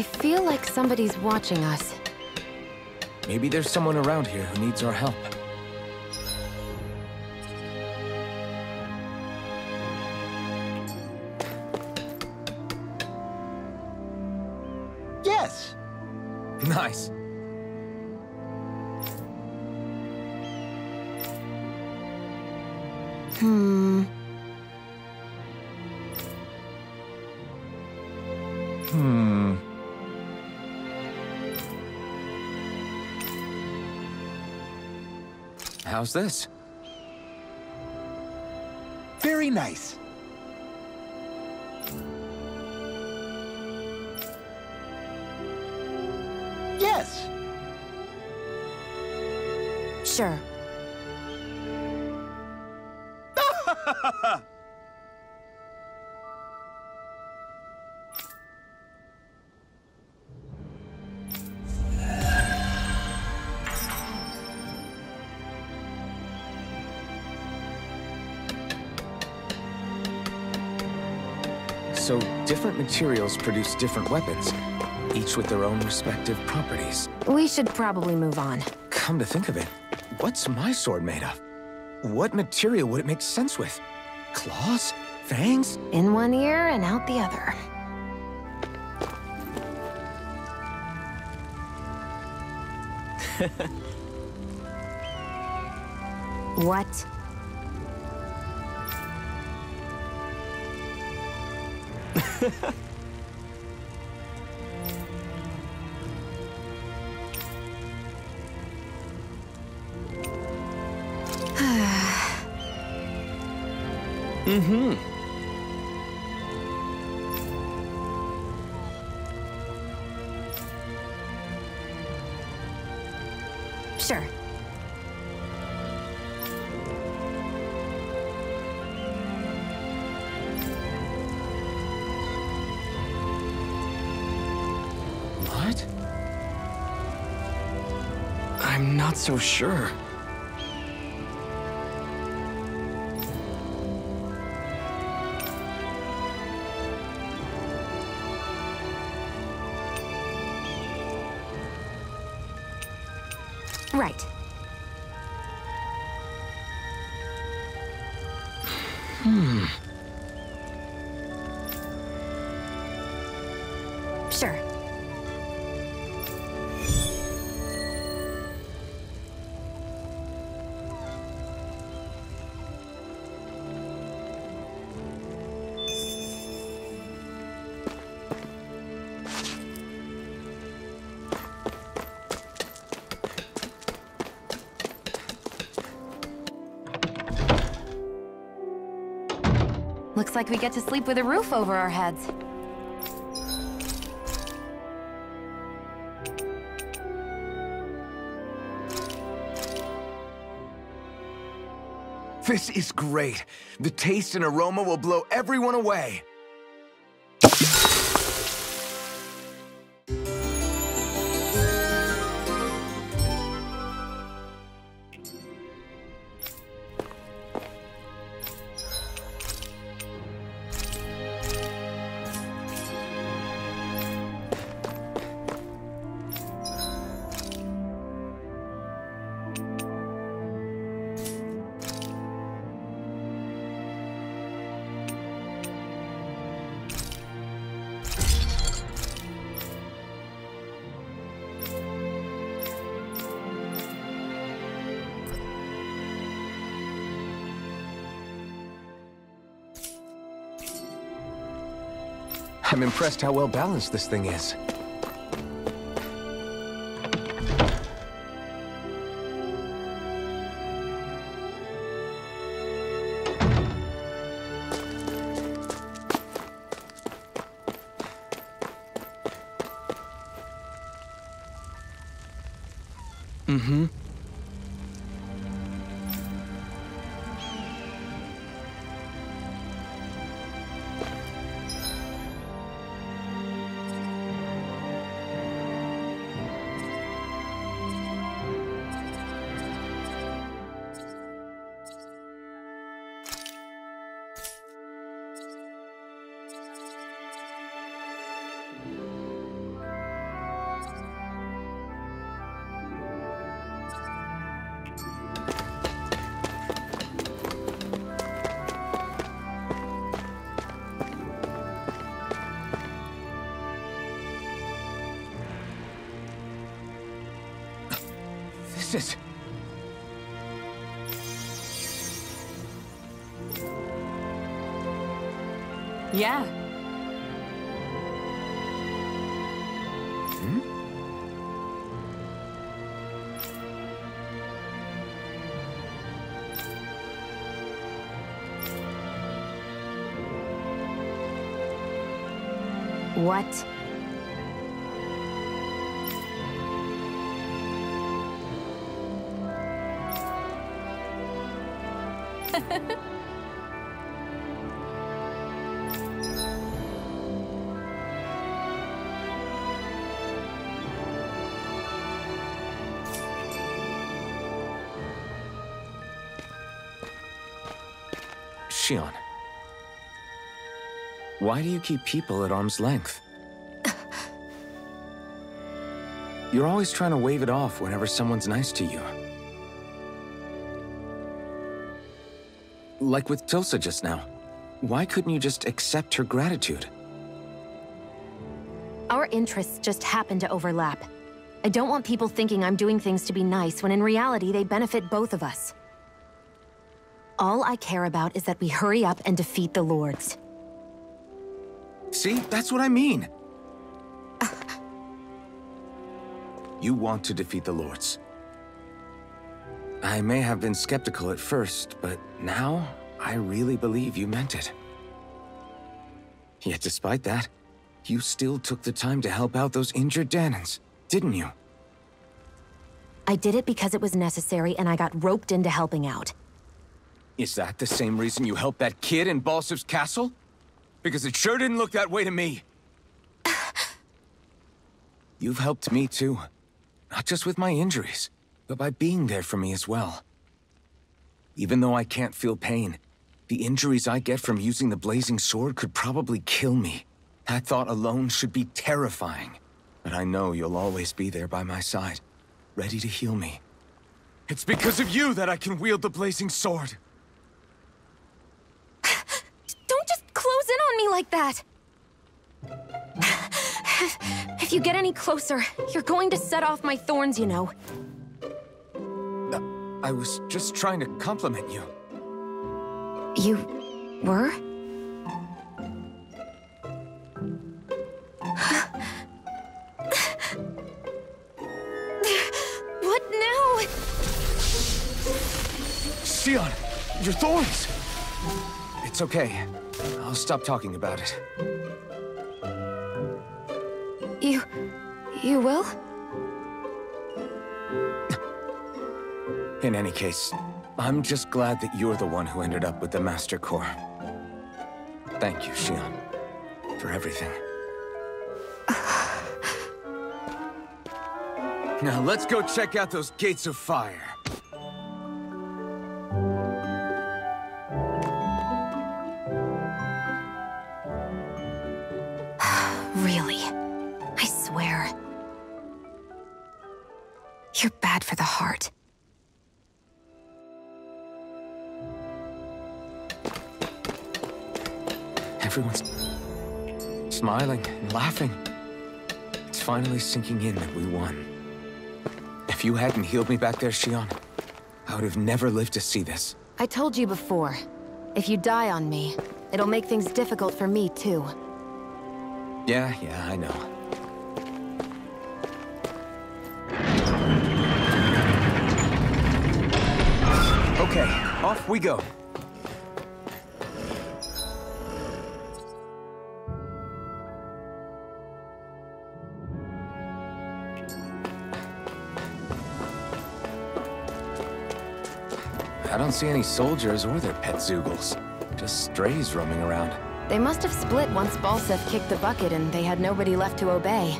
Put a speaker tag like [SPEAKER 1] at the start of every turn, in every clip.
[SPEAKER 1] I feel like somebody's watching us.
[SPEAKER 2] Maybe there's someone around here who needs our help.
[SPEAKER 3] Yes!
[SPEAKER 2] Nice.
[SPEAKER 1] Hmm.
[SPEAKER 2] How's this?
[SPEAKER 3] Very nice. Yes!
[SPEAKER 1] Sure.
[SPEAKER 2] So, different materials produce different weapons, each with their own respective properties.
[SPEAKER 1] We should probably move on.
[SPEAKER 2] Come to think of it, what's my sword made of? What material would it make sense with? Claws? Fangs?
[SPEAKER 1] In one ear and out the other. What?
[SPEAKER 2] Mm-hmm.
[SPEAKER 1] Sure.
[SPEAKER 2] What? I'm not so sure.
[SPEAKER 1] Right. Sure. Looks like we get to sleep with a roof over our heads.
[SPEAKER 2] This is great. The taste and aroma will blow everyone away. I'm impressed how well balanced this thing is. Mm-hmm. places.
[SPEAKER 1] Yeah.
[SPEAKER 2] Hmm?
[SPEAKER 1] What?
[SPEAKER 2] Shion, why do you keep people at arm's length? You're always trying to wave it off whenever someone's nice to you. Like with Tilsa just now. Why couldn't you just accept her gratitude?
[SPEAKER 1] Our interests just happen to overlap. I don't want people thinking I'm doing things to be nice when in reality they benefit both of us. All I care about is that we hurry up and defeat the Lords.
[SPEAKER 2] See, that's what I mean. You want to defeat the Lords. I may have been skeptical at first, but now I really believe you meant it. Yet despite that, you still took the time to help out those injured Danons, didn't you?
[SPEAKER 1] I did it because it was necessary and I got roped into helping out.
[SPEAKER 2] Is that the same reason you helped that kid in Balsiv's castle? Because it sure didn't look that way to me. You've helped me too. Not just with my injuries, but by being there for me as well. Even though I can't feel pain, the injuries I get from using the blazing sword could probably kill me. That thought alone should be terrifying. But I know you'll always be there by my side, ready to heal me. It's because of you that I can wield the blazing sword.
[SPEAKER 1] Don't just close in on me like that! If you get any closer, you're going to set off my thorns, you know.
[SPEAKER 2] I was just trying to compliment you.
[SPEAKER 1] You were? What now?
[SPEAKER 2] Shion, your thorns! It's okay. I'll stop talking about it.
[SPEAKER 1] You will?
[SPEAKER 2] In any case, I'm just glad that you're the one who ended up with the Master Core. Thank you, Shion, for everything. Now let's go check out those gates of fire.
[SPEAKER 1] Really? I swear. You're bad for the heart.
[SPEAKER 2] Everyone's smiling and laughing. It's finally sinking in that we won. If you hadn't healed me back there, Shion, I would have never lived to see this.
[SPEAKER 1] I told you before, if you die on me, it'll make things difficult for me too.
[SPEAKER 2] Yeah, I know. Okay, off we go. I don't see any soldiers or their pet Zoogles. Just strays roaming around.
[SPEAKER 1] They must have split once Balsef kicked the bucket and they had nobody left to obey.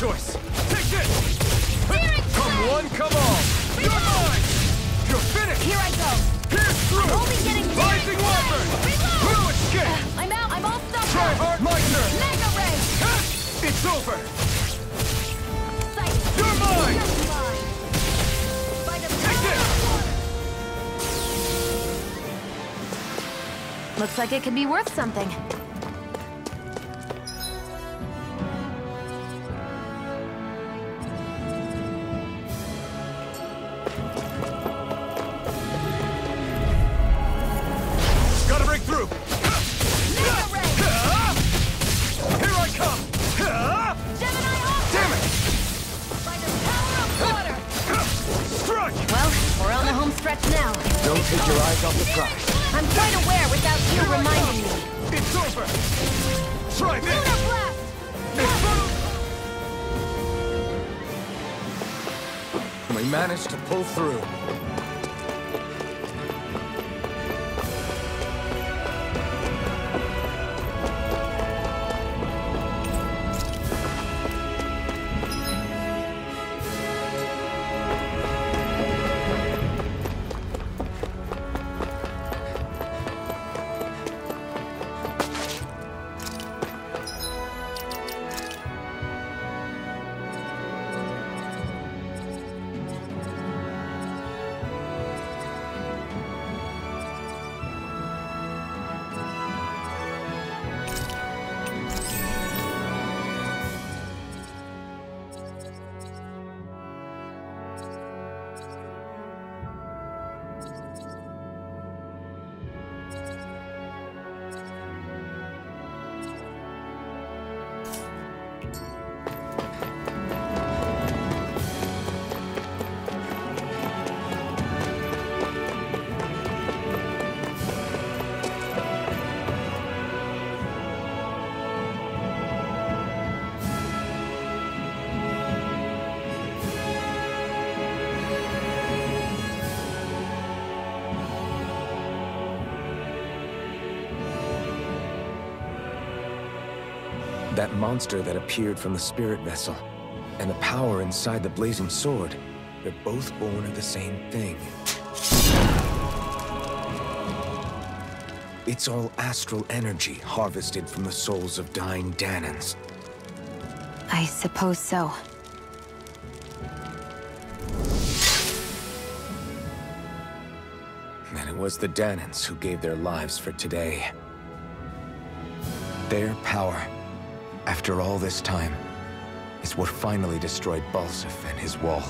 [SPEAKER 2] choice. Take this! Come one, come all! You're mine! You're finished!
[SPEAKER 1] Here I go!
[SPEAKER 2] Pierce through!
[SPEAKER 1] Only getting
[SPEAKER 2] Rising Wyvern! Who escape?
[SPEAKER 1] I'm out! I'm all stuck
[SPEAKER 2] Try
[SPEAKER 1] up!
[SPEAKER 2] hard, my turn!
[SPEAKER 1] Mega Ray!
[SPEAKER 2] It's over!
[SPEAKER 1] Sight.
[SPEAKER 2] You're mine!
[SPEAKER 1] You're mine! By the
[SPEAKER 2] Take
[SPEAKER 1] power
[SPEAKER 2] this!
[SPEAKER 1] of Looks like it could be worth something.
[SPEAKER 2] Gotta break through!
[SPEAKER 1] Mega Ray!
[SPEAKER 2] Here I come!
[SPEAKER 1] Gemini off!
[SPEAKER 2] Damn it!
[SPEAKER 1] By the power of water!
[SPEAKER 2] Strike!
[SPEAKER 1] Well, we're on the home stretch now.
[SPEAKER 2] Don't take your eyes off the prize.
[SPEAKER 1] I'm quite aware without you reminding me.
[SPEAKER 2] It's over! Try this!
[SPEAKER 1] Lunar Blast!
[SPEAKER 2] We managed to pull through. That monster that appeared from the spirit vessel, and the power inside the blazing sword, they're both born of the same thing. It's all astral energy harvested from the souls of dying Danans.
[SPEAKER 1] I suppose so.
[SPEAKER 2] And it was the Danans who gave their lives for today. Their power, after all this time, is what finally destroyed Balsif and his wall.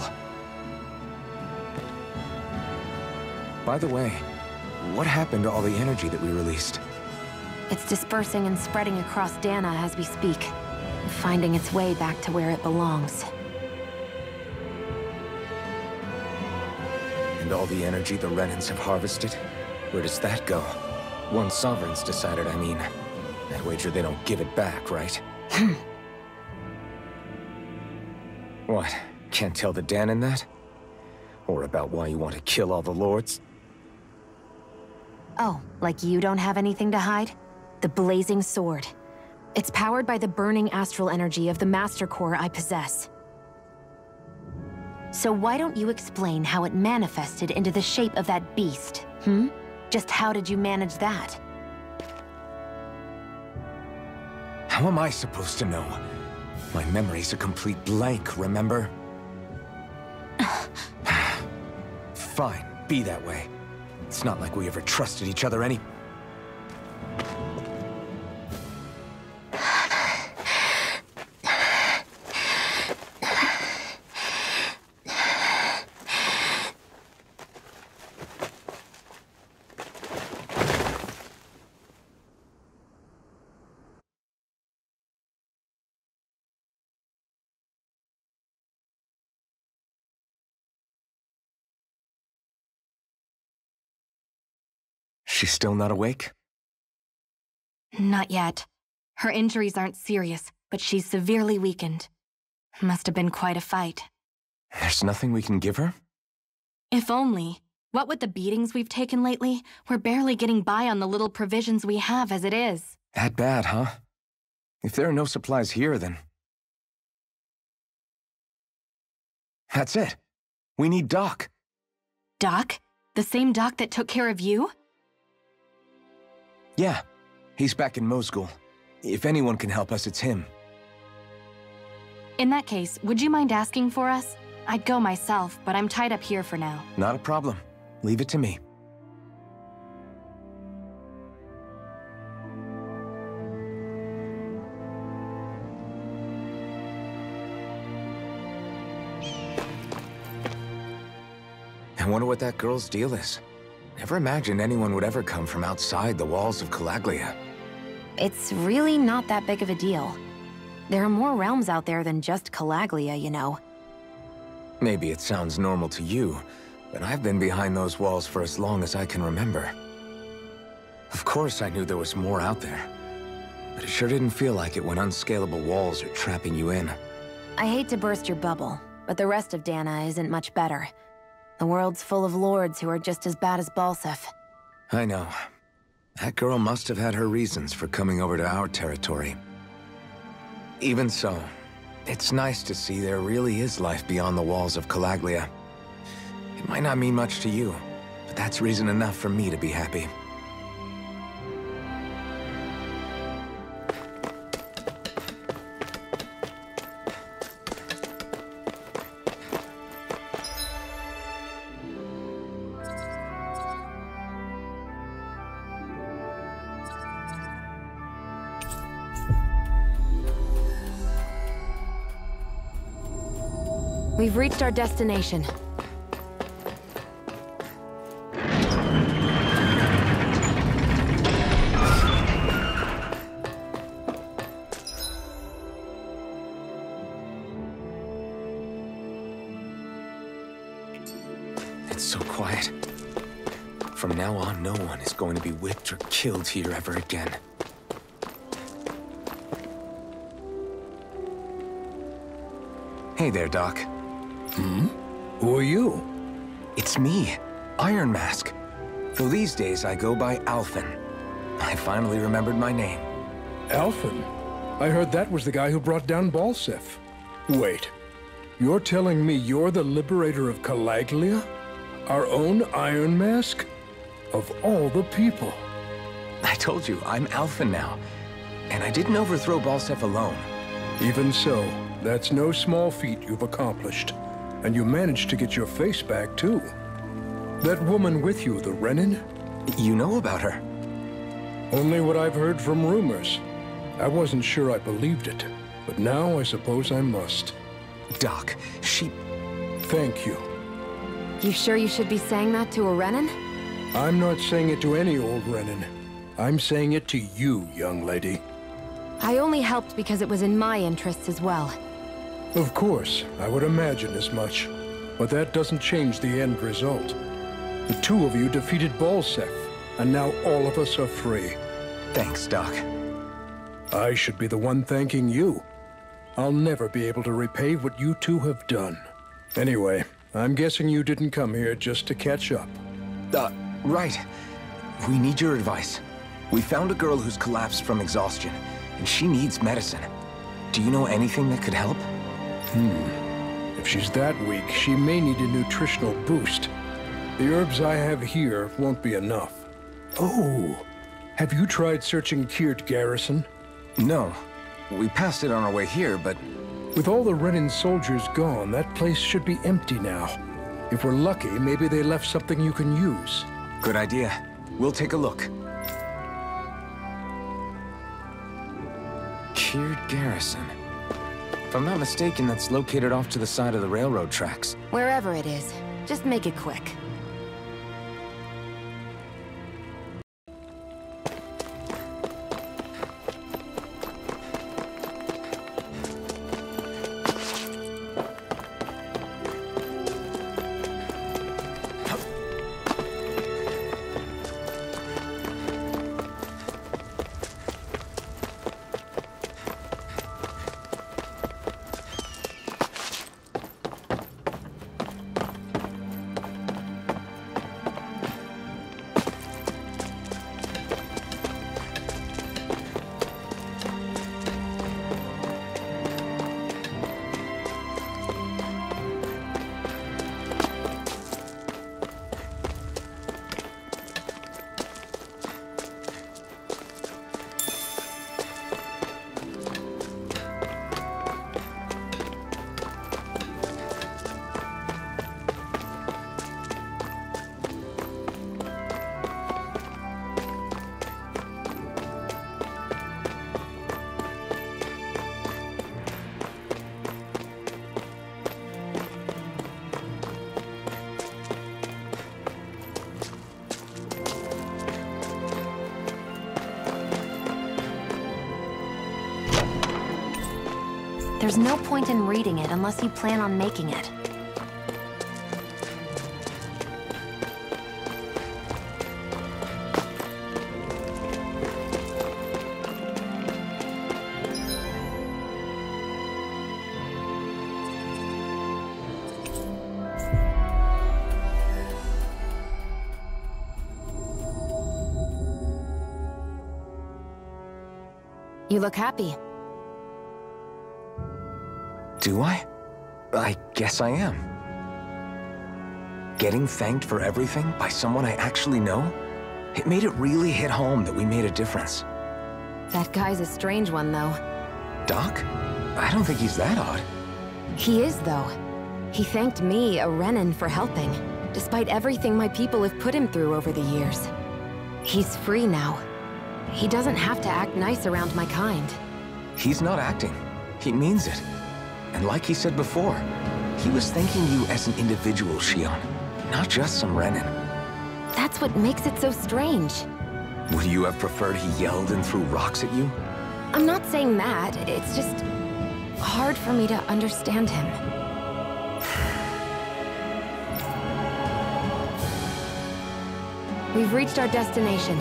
[SPEAKER 2] By the way, what happened to all the energy that we released?
[SPEAKER 1] It's dispersing and spreading across Dana as we speak, finding its way back to where it belongs.
[SPEAKER 2] And all the energy the Renans have harvested? Where does that go? Once Sovereign's decided, I mean. I wager they don't give it back, right? What? Can't tell the Danan that? Or about why you want to kill all the lords?
[SPEAKER 1] Oh, like you don't have anything to hide? The blazing sword. It's powered by the burning astral energy of the Master Core I possess. So why don't you explain how it manifested into the shape of that beast, Just how did you manage that?
[SPEAKER 2] How am I supposed to know? My memory's a complete blank, remember? Fine, be that way. It's not like we ever trusted each other any... She's still not awake?
[SPEAKER 4] Not yet. Her injuries aren't serious, but she's severely weakened. Must have been quite a fight.
[SPEAKER 2] There's nothing we can give her?
[SPEAKER 4] If only. What with the beatings we've taken lately, we're barely getting by on the little provisions we have as it is.
[SPEAKER 2] That bad, huh? If there are no supplies here, then... That's it. We need Doc.
[SPEAKER 4] Doc? The same Doc that took care of you?
[SPEAKER 2] Yeah, he's back in Mosgul. If anyone can help us, it's him.
[SPEAKER 4] In that case, would you mind asking for us? I'd go myself, but I'm tied up here for now.
[SPEAKER 2] Not a problem. Leave it to me. I wonder what that girl's deal is. Never imagined anyone would ever come from outside the walls of Calaglia.
[SPEAKER 1] It's really not that big of a deal. There are more realms out there than just Calaglia, you know.
[SPEAKER 2] Maybe it sounds normal to you, but I've been behind those walls for as long as I can remember. Of course I knew there was more out there, but it sure didn't feel like it when unscalable walls are trapping you in.
[SPEAKER 1] I hate to burst your bubble, but the rest of Dana isn't much better. The world's full of lords who are just as bad as Balsef.
[SPEAKER 2] I know. That girl must have had her reasons for coming over to our territory. Even so, it's nice to see there really is life beyond the walls of Calaglia. It might not mean much to you, but that's reason enough for me to be happy.
[SPEAKER 1] We've reached our destination.
[SPEAKER 2] It's so quiet. From now on, no one is going to be whipped or killed here ever again. Hey there, Doc.
[SPEAKER 5] Who are you?
[SPEAKER 2] It's me, Iron Mask. Though these days I go by Alphen. I finally remembered my name.
[SPEAKER 5] Alphen? I heard that was the guy who brought down Balsef. Wait, you're telling me you're the liberator of Calaglia? Our own Iron Mask? Of all the people.
[SPEAKER 2] I told you, I'm Alphen now. And I didn't overthrow Balsef alone.
[SPEAKER 5] Even so, that's no small feat you've accomplished. And you managed to get your face back, too. That woman with you, the Renin?
[SPEAKER 2] You know about her?
[SPEAKER 5] Only what I've heard from rumors. I wasn't sure I believed it, but now I suppose I must.
[SPEAKER 2] Doc, she...
[SPEAKER 5] Thank you.
[SPEAKER 1] You sure you should be saying that to a Renin?
[SPEAKER 5] I'm not saying it to any old Renin. I'm saying it to you, young lady.
[SPEAKER 1] I only helped because it was in my interests as well.
[SPEAKER 5] Of course, I would imagine as much. But that doesn't change the end result. The two of you defeated Balsef, and now all of us are free.
[SPEAKER 2] Thanks, Doc.
[SPEAKER 5] I should be the one thanking you. I'll never be able to repay what you two have done. Anyway, I'm guessing you didn't come here just to catch up.
[SPEAKER 2] Right. We need your advice. We found a girl who's collapsed from exhaustion, and she needs medicine. Do you know anything that could help?
[SPEAKER 5] If she's that weak, she may need a nutritional boost. The herbs I have here won't be enough. Oh, have you tried searching Kirt Garrison?
[SPEAKER 2] No. We passed it on our way here, but...
[SPEAKER 5] With all the Renin soldiers gone, that place should be empty now. If we're lucky, maybe they left something you can use.
[SPEAKER 2] Good idea. We'll take a look. Kirt Garrison. If I'm not mistaken, that's located off to the side of the railroad tracks.
[SPEAKER 1] Wherever it is, just make it quick. There's no point in reading it unless you plan on making it. You look happy.
[SPEAKER 2] Do I? I guess I am. Getting thanked for everything by someone I actually know? It made it really hit home that we made a difference.
[SPEAKER 1] That guy's a strange one, though.
[SPEAKER 2] Doc? I don't think he's that odd.
[SPEAKER 1] He is, though. He thanked me, a Renan, for helping, despite everything my people have put him through over the years. He's free now. He doesn't have to act nice around my kind.
[SPEAKER 2] He's not acting. He means it. And like he said before, he was thanking you as an individual, Shion, not just some Renan.
[SPEAKER 1] That's what makes it so strange.
[SPEAKER 2] Would you have preferred he yelled and threw rocks at you?
[SPEAKER 1] I'm not saying that. It's just hard for me to understand him. We've reached our destination.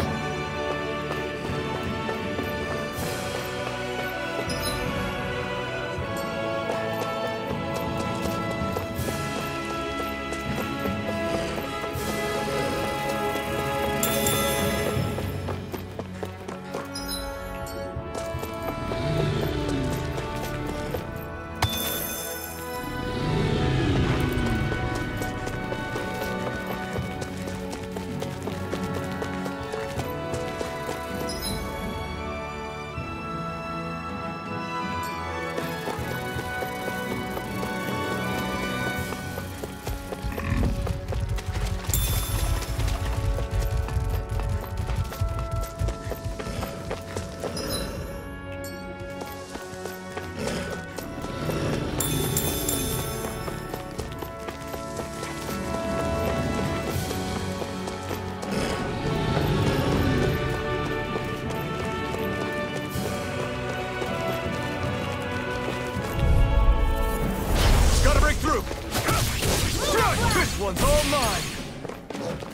[SPEAKER 2] This one's all mine!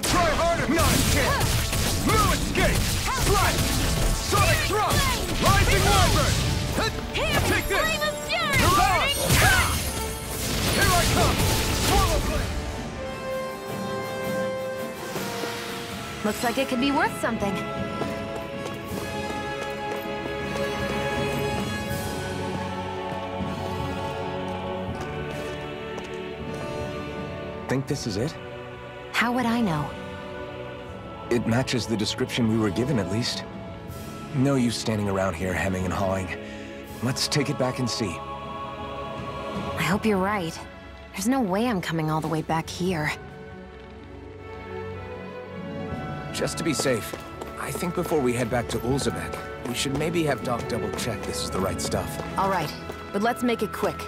[SPEAKER 2] Try harder! Not a chance! No escape! Slash! Sonic thrust! Rising Wyvern! Take this! You're ours! Here I come! Swallow blade!
[SPEAKER 1] Looks like it could be worth something.
[SPEAKER 2] Think this is it?
[SPEAKER 1] How would I know?
[SPEAKER 2] It matches the description we were given, at least. No use standing around here hemming and hawing. Let's take it back and see.
[SPEAKER 1] I hope you're right. There's no way I'm coming all the way back here.
[SPEAKER 2] Just to be safe, I think before we head back to Ulzebek, we should maybe have Doc double-check this is the right stuff.
[SPEAKER 1] All right, but let's make it quick.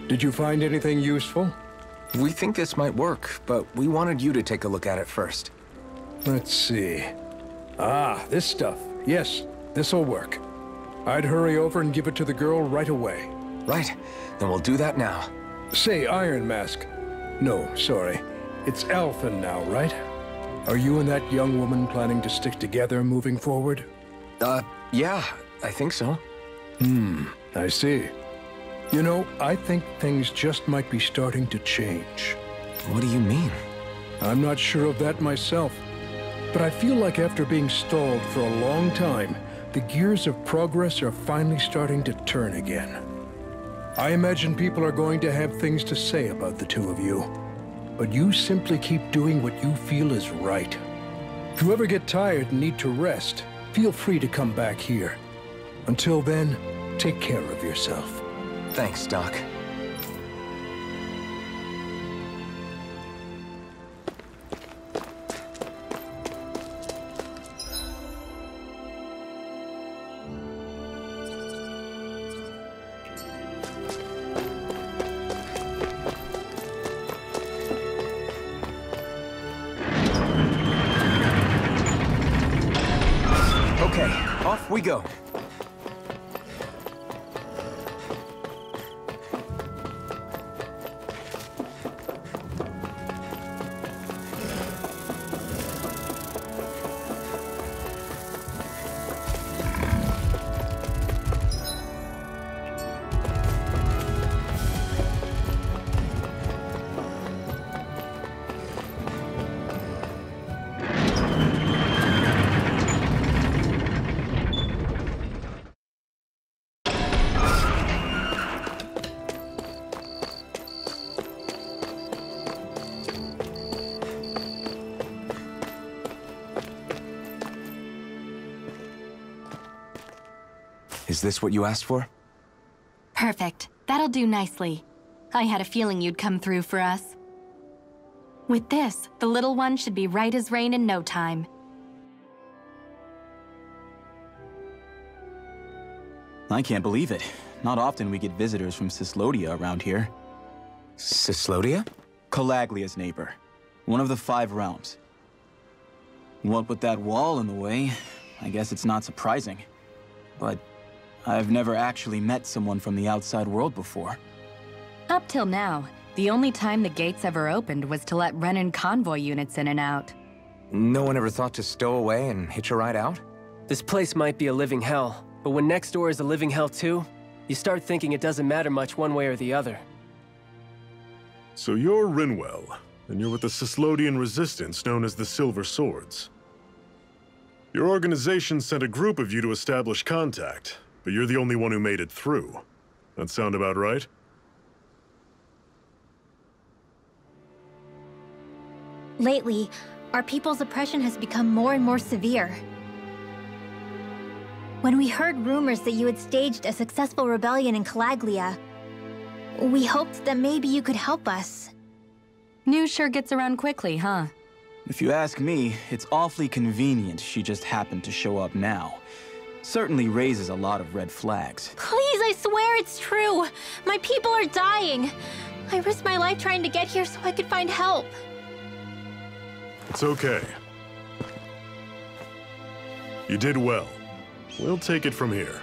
[SPEAKER 5] Did you find anything useful?
[SPEAKER 2] We think this might work, but we wanted you to take a look at it first.
[SPEAKER 5] Let's see. Ah, this stuff. Yes, this'll work. I'd hurry over and give it to the girl right away.
[SPEAKER 2] Right, then we'll do that now.
[SPEAKER 5] Say, Iron Mask. No, sorry. It's Alphen now, right? Are you and that young woman planning to stick together moving forward?
[SPEAKER 2] Yeah, I think so.
[SPEAKER 5] I see. You know, I think things just might be starting to change.
[SPEAKER 2] What do you mean?
[SPEAKER 5] I'm not sure of that myself, but I feel like after being stalled for a long time, the gears of progress are finally starting to turn again. I imagine people are going to have things to say about the two of you, but you simply keep doing what you feel is right. If you ever get tired and need to rest, feel free to come back here. Until then, take care of yourself.
[SPEAKER 2] Thanks, Doc. Okay, off we go. Is this what you asked for?
[SPEAKER 4] Perfect. That'll do nicely. I had a feeling you'd come through for us. With this, the little one should be right as rain in no time.
[SPEAKER 6] I can't believe it. Not often we get visitors from Cyslodia around here.
[SPEAKER 2] Cyslodia?
[SPEAKER 6] Calaglia's neighbor. One of the 5 realms. What with that wall in the way, I guess it's not surprising. But I've never actually met someone from the outside world before.
[SPEAKER 4] Up till now, the only time the gates ever opened was to let Renan convoy units in and out.
[SPEAKER 2] No one ever thought to stow away and hitch a ride out?
[SPEAKER 7] This place might be a living hell, but when next door is a living hell too, you start thinking it doesn't matter much one way or the other.
[SPEAKER 8] So you're Rinwell, and you're with the Cyslodian resistance known as the Silver Swords. Your organization sent a group of you to establish contact, but you're the only one who made it through. That sound about right?
[SPEAKER 9] Lately, our people's oppression has become more and more severe. When we heard rumors that you had staged a successful rebellion in Calaglia, we hoped that maybe you could help us.
[SPEAKER 4] News sure gets around quickly, huh?
[SPEAKER 6] If you ask me, it's awfully convenient she just happened to show up now. Certainly raises a lot of red flags.
[SPEAKER 9] Please, I swear it's true! My people are dying! I risked my life trying to get here so I could find help.
[SPEAKER 8] It's okay. You did well. We'll take it from here.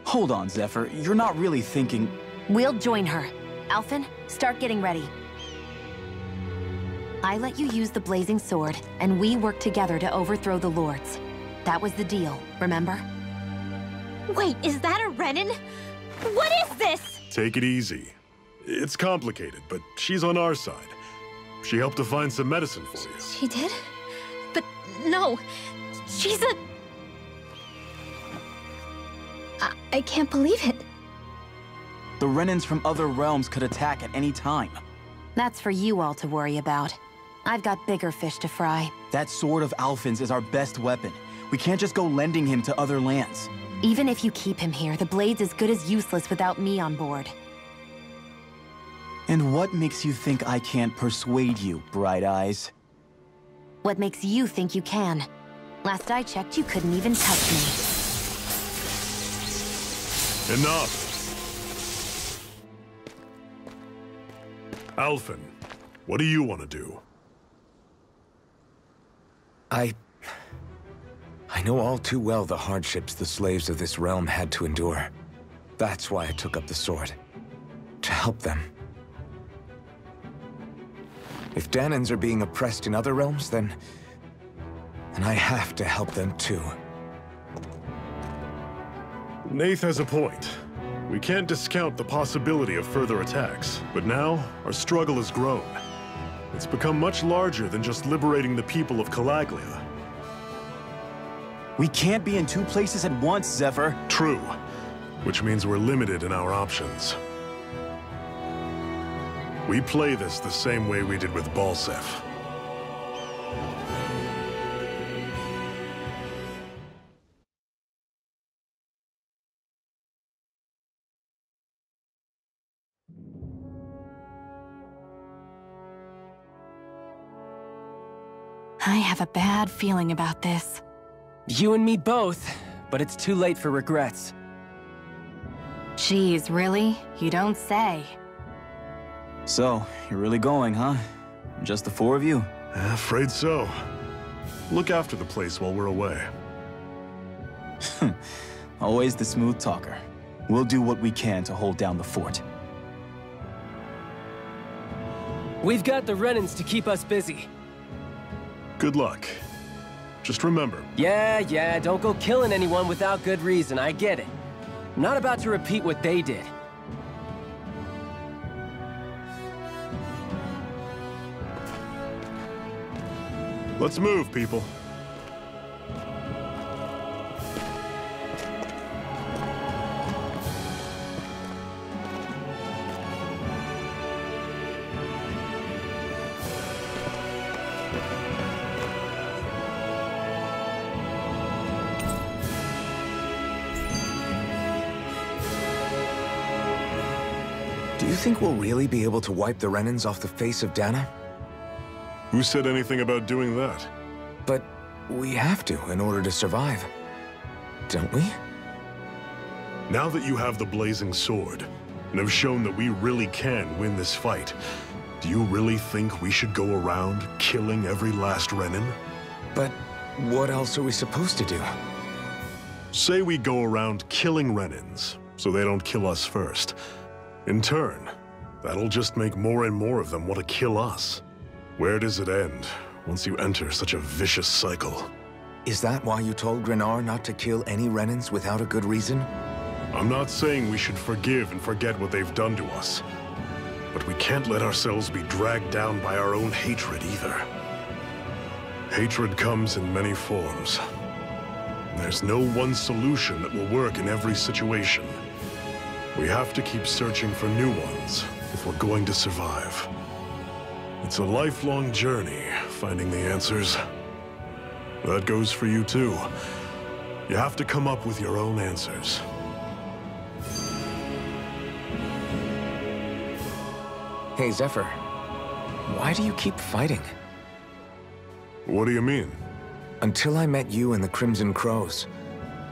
[SPEAKER 6] Hold on, Zephyr. You're not really thinking...
[SPEAKER 1] We'll join her. Alphen, start getting ready. I let you use the blazing sword, and we worked together to overthrow the Lords. That was the deal, remember?
[SPEAKER 9] Wait, is that a Renan? What is this?
[SPEAKER 8] Take it easy. It's complicated, but she's on our side. She helped to find some medicine for you.
[SPEAKER 9] She did? But no, she's a... I can't believe it.
[SPEAKER 6] The Renans from other realms could attack at any time.
[SPEAKER 1] That's for you all to worry about. I've got bigger fish to fry.
[SPEAKER 6] That sword of Alphen's is our best weapon. We can't just go lending him to other lands.
[SPEAKER 1] Even if you keep him here, the blade's as good as useless without me on board.
[SPEAKER 6] And what makes you think I can't persuade you, Bright Eyes?
[SPEAKER 1] What makes you think you can? Last I checked, you couldn't even touch me.
[SPEAKER 8] Enough! Alphen, what do you want to do?
[SPEAKER 2] I know all too well the hardships the slaves of this realm had to endure. That's why I took up the sword. To help them. If Danans are being oppressed in other realms, then I have to help them too.
[SPEAKER 8] Nath has a point. We can't discount the possibility of further attacks, but now our struggle has grown. It's become much larger than just liberating the people of Calaglia.
[SPEAKER 6] We can't be in two places at once, Zephyr.
[SPEAKER 8] True, which means we're limited in our options. We play this the same way we did with Balseph.
[SPEAKER 4] I have a bad feeling about this.
[SPEAKER 7] You and me both, but it's too late for regrets.
[SPEAKER 4] Geez, really? You don't say.
[SPEAKER 6] So, you're really going, huh? Just the four of you?
[SPEAKER 8] Afraid so. Look after the place while we're away.
[SPEAKER 6] Always the smooth talker. We'll do what we can to hold down the fort.
[SPEAKER 7] We've got the Renans to keep us busy.
[SPEAKER 8] Good luck. Just remember.
[SPEAKER 7] Yeah, don't go killing anyone without good reason, I get it. I'm not about to repeat what they did.
[SPEAKER 8] Let's move, people.
[SPEAKER 2] Do you think we'll really be able to wipe the Renans off the face of Dana?
[SPEAKER 8] Who said anything about doing that?
[SPEAKER 2] But we have to in order to survive. Don't we?
[SPEAKER 8] Now that you have the blazing sword, and have shown that we really can win this fight, do you really think we should go around killing every last Renan?
[SPEAKER 2] But what else are we supposed to do?
[SPEAKER 8] Say we go around killing Renans, so they don't kill us first. In turn, that'll just make more and more of them want to kill us. Where does it end, once you enter such a vicious cycle?
[SPEAKER 2] Is that why you told Grenar not to kill any Renans without a good reason?
[SPEAKER 8] I'm not saying we should forgive and forget what they've done to us. But we can't let ourselves be dragged down by our own hatred either. Hatred comes in many forms. There's no one solution that will work in every situation. We have to keep searching for new ones if we're going to survive. It's a lifelong journey, finding the answers. That goes for you too. You have to come up with your own answers.
[SPEAKER 2] Hey, Zephyr. Why do you keep fighting?
[SPEAKER 8] What do you mean?
[SPEAKER 2] Until I met you and the Crimson Crows,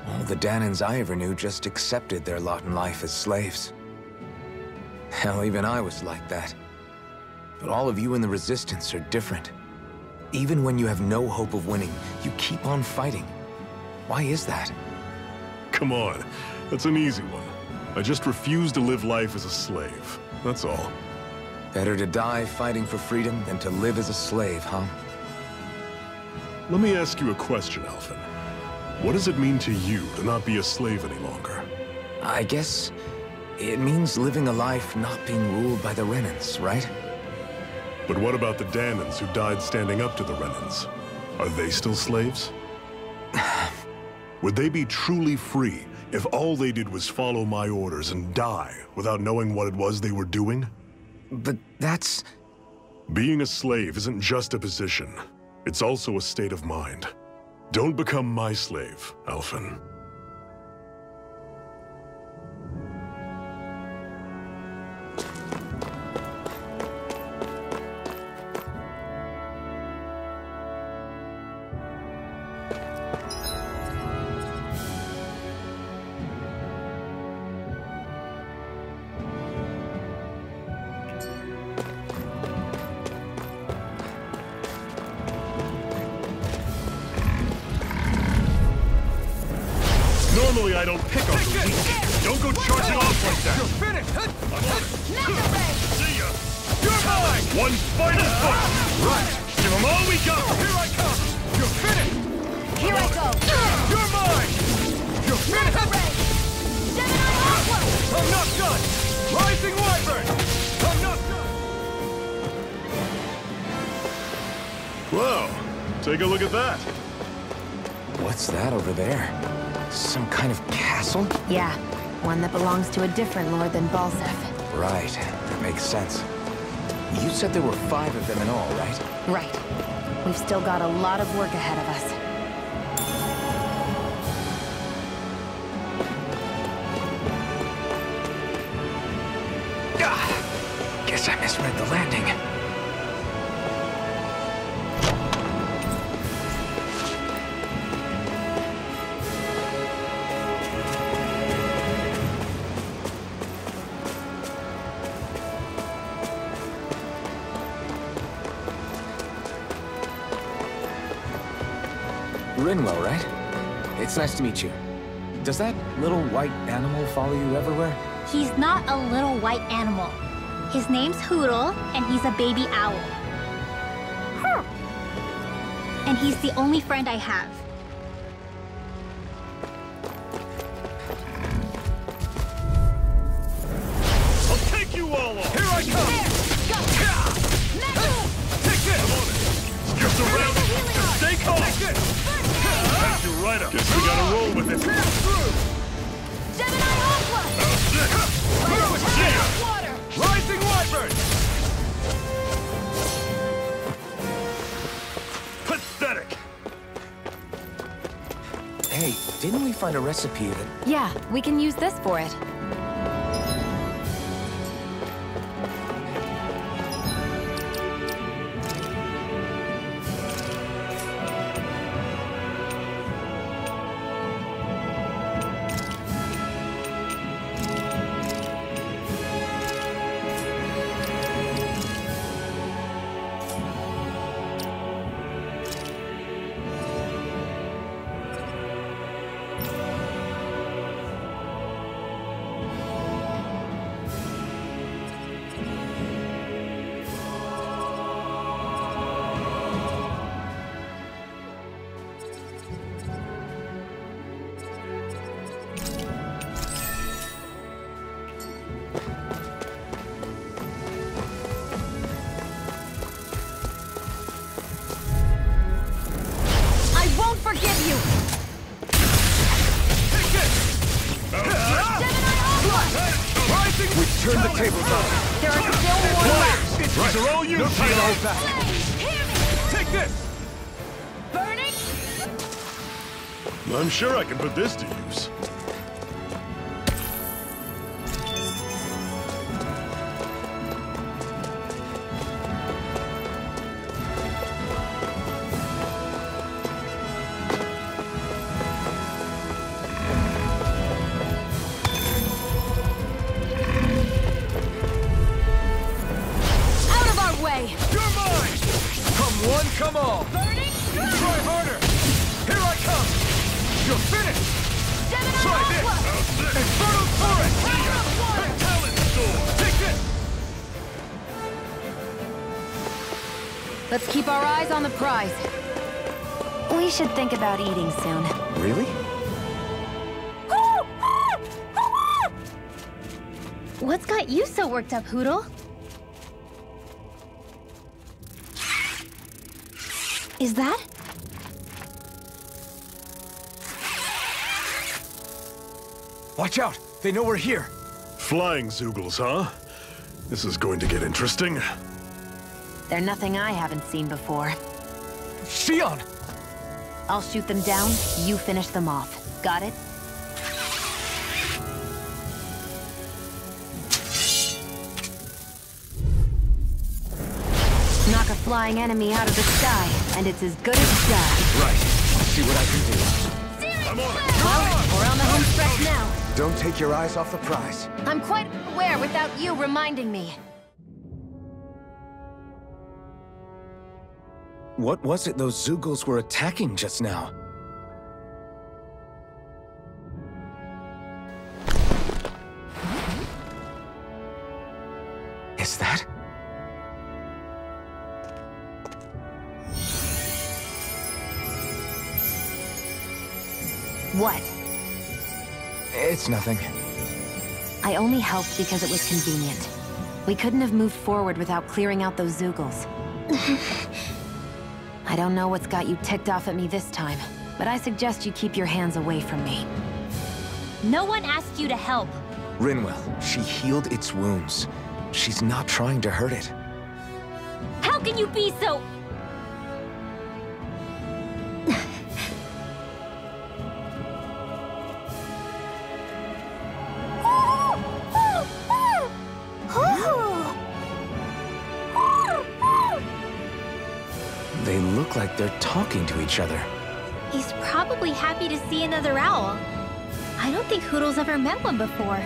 [SPEAKER 2] all the Danans I ever knew just accepted their lot in life as slaves. Hell, even I was like that. But all of you in the Resistance are different. Even when you have no hope of winning, you keep on fighting. Why is that?
[SPEAKER 8] Come on, that's an easy one. I just refuse to live life as a slave, that's all.
[SPEAKER 2] Better to die fighting for freedom than to live as a slave, huh?
[SPEAKER 8] Let me ask you a question, Alphen. What does it mean to you to not be a slave any longer?
[SPEAKER 2] I guess it means living a life not being ruled by the Renans, right?
[SPEAKER 8] But what about the Danans who died standing up to the Renans? Are they still slaves? Would they be truly free if all they did was follow my orders and die without knowing what it was they were doing?
[SPEAKER 2] But that's...
[SPEAKER 8] Being a slave isn't just a position. It's also a state of mind. Don't become my slave, Alphen. Normally I don't pick on the weak. Don't go charging off like that.
[SPEAKER 10] You're finished.
[SPEAKER 8] See ya. You're mine. One final fight. Right. Give them all we got.
[SPEAKER 10] Here I come. You're finished.
[SPEAKER 9] Here I go.
[SPEAKER 10] You're mine. You're finished.
[SPEAKER 8] Take a look at that.
[SPEAKER 2] What's that over there? Some kind of castle?
[SPEAKER 1] Yeah, one that belongs to a different lord than Balsef.
[SPEAKER 2] Right, that makes sense. You said there were 5 of them in all, right?
[SPEAKER 1] Right. We've still got a lot of work ahead of us.
[SPEAKER 2] Guess I misread the landing. Rinwell, right? It's nice to meet you. Does that little white animal follow you everywhere?
[SPEAKER 9] He's not a little white animal. His name's Hoodle, and he's a baby owl. And he's the only friend I have.
[SPEAKER 8] I'll take you all on! Here I come! Take this! I'm on it! You're surrounded! Stay calm! Back you right up! Guess we gotta roll with it!
[SPEAKER 10] Gemini Aqua! Water!
[SPEAKER 8] Rising Wyvern! Pathetic!
[SPEAKER 2] Hey, didn't we find a recipe that...
[SPEAKER 1] Yeah, we can use this for it.
[SPEAKER 2] Turn the tables on.
[SPEAKER 1] There are still more left.
[SPEAKER 8] These are all you,
[SPEAKER 2] No time to hold
[SPEAKER 8] Tito.
[SPEAKER 2] back.
[SPEAKER 8] Take this!
[SPEAKER 10] Burning!
[SPEAKER 8] I'm sure I can put this to use.
[SPEAKER 2] You're mine! Come one, come all!
[SPEAKER 10] Burning!
[SPEAKER 2] Try harder! Here I come! You're finished!
[SPEAKER 10] Gemini
[SPEAKER 2] Try
[SPEAKER 10] Aqua!
[SPEAKER 2] this! Infernal Torrent!
[SPEAKER 10] Power of water!
[SPEAKER 8] Talent sword!
[SPEAKER 2] Take this!
[SPEAKER 1] Let's keep our eyes on the prize. We should think about eating soon.
[SPEAKER 2] Really?
[SPEAKER 9] What's got you so worked up, Hoodle? Is that?
[SPEAKER 2] Watch out! They know we're here!
[SPEAKER 8] Flying Zoogles, huh? This is going to get interesting.
[SPEAKER 1] They're nothing I haven't seen before.
[SPEAKER 2] Xion!
[SPEAKER 1] I'll shoot them down, you finish them off. Got it? Knock a flying enemy out of the sky, and it's as good as done.
[SPEAKER 2] Right. I'll see what I can do.
[SPEAKER 8] I'm on it!
[SPEAKER 1] Well, we're on the home stretch now.
[SPEAKER 2] Don't take your eyes off the prize.
[SPEAKER 1] I'm quite aware without you reminding me.
[SPEAKER 2] What was it those Zoogles were attacking just now? Is that?
[SPEAKER 1] What?
[SPEAKER 2] It's nothing.
[SPEAKER 1] I only helped because it was convenient. We couldn't have moved forward without clearing out those Zoogles. I don't know what's got you ticked off at me this time, but I suggest you keep your hands away from me.
[SPEAKER 9] No one asked you to help.
[SPEAKER 2] Rinwell, she healed its wounds. She's not trying to hurt it.
[SPEAKER 9] How can you be so...
[SPEAKER 2] They look like they're talking to each other.
[SPEAKER 9] He's probably happy to see another owl. I don't think Hoodle's ever met one before.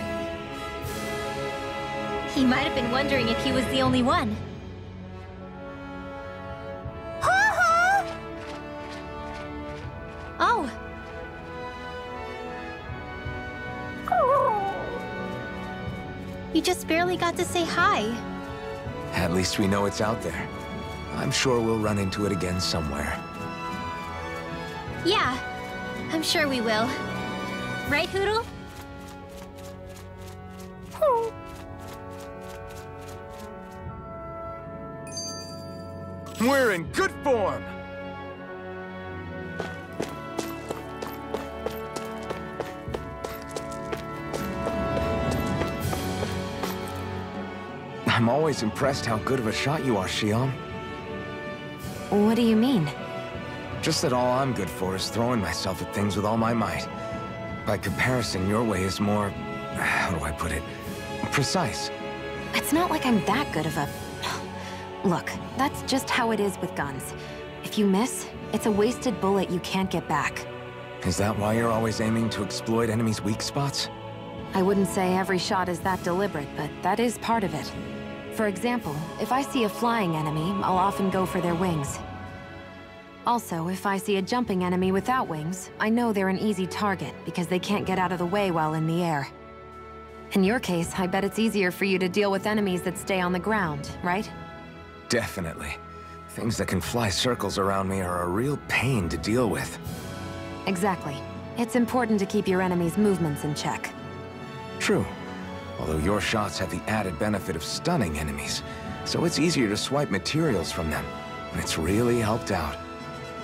[SPEAKER 9] He might have been wondering if he was the only one. Oh. You just barely got to say hi.
[SPEAKER 2] At least we know it's out there. I'm sure we'll run into it again somewhere.
[SPEAKER 9] Yeah, I'm sure we will. Right, Hoodle?
[SPEAKER 2] We're in good form! I'm always impressed how good of a shot you are, Xion.
[SPEAKER 1] What do you mean?
[SPEAKER 2] Just that all I'm good for is throwing myself at things with all my might. By comparison, your way is more... how do I put it? Precise.
[SPEAKER 1] It's not like I'm that good of a... Look, that's just how it is with guns. If you miss, it's a wasted bullet you can't get back.
[SPEAKER 2] Is that why you're always aiming to exploit enemies' weak spots?
[SPEAKER 1] I wouldn't say every shot is that deliberate, but that is part of it. For example, if I see a flying enemy, I'll often go for their wings. Also, if I see a jumping enemy without wings, I know they're an easy target because they can't get out of the way while in the air. In your case, I bet it's easier for you to deal with enemies that stay on the ground, right?
[SPEAKER 2] Definitely. Things that can fly circles around me are a real pain to deal with.
[SPEAKER 1] Exactly. It's important to keep your enemy's movements in check.
[SPEAKER 2] True. Although your shots have the added benefit of stunning enemies, so it's easier to swipe materials from them. It's really helped out.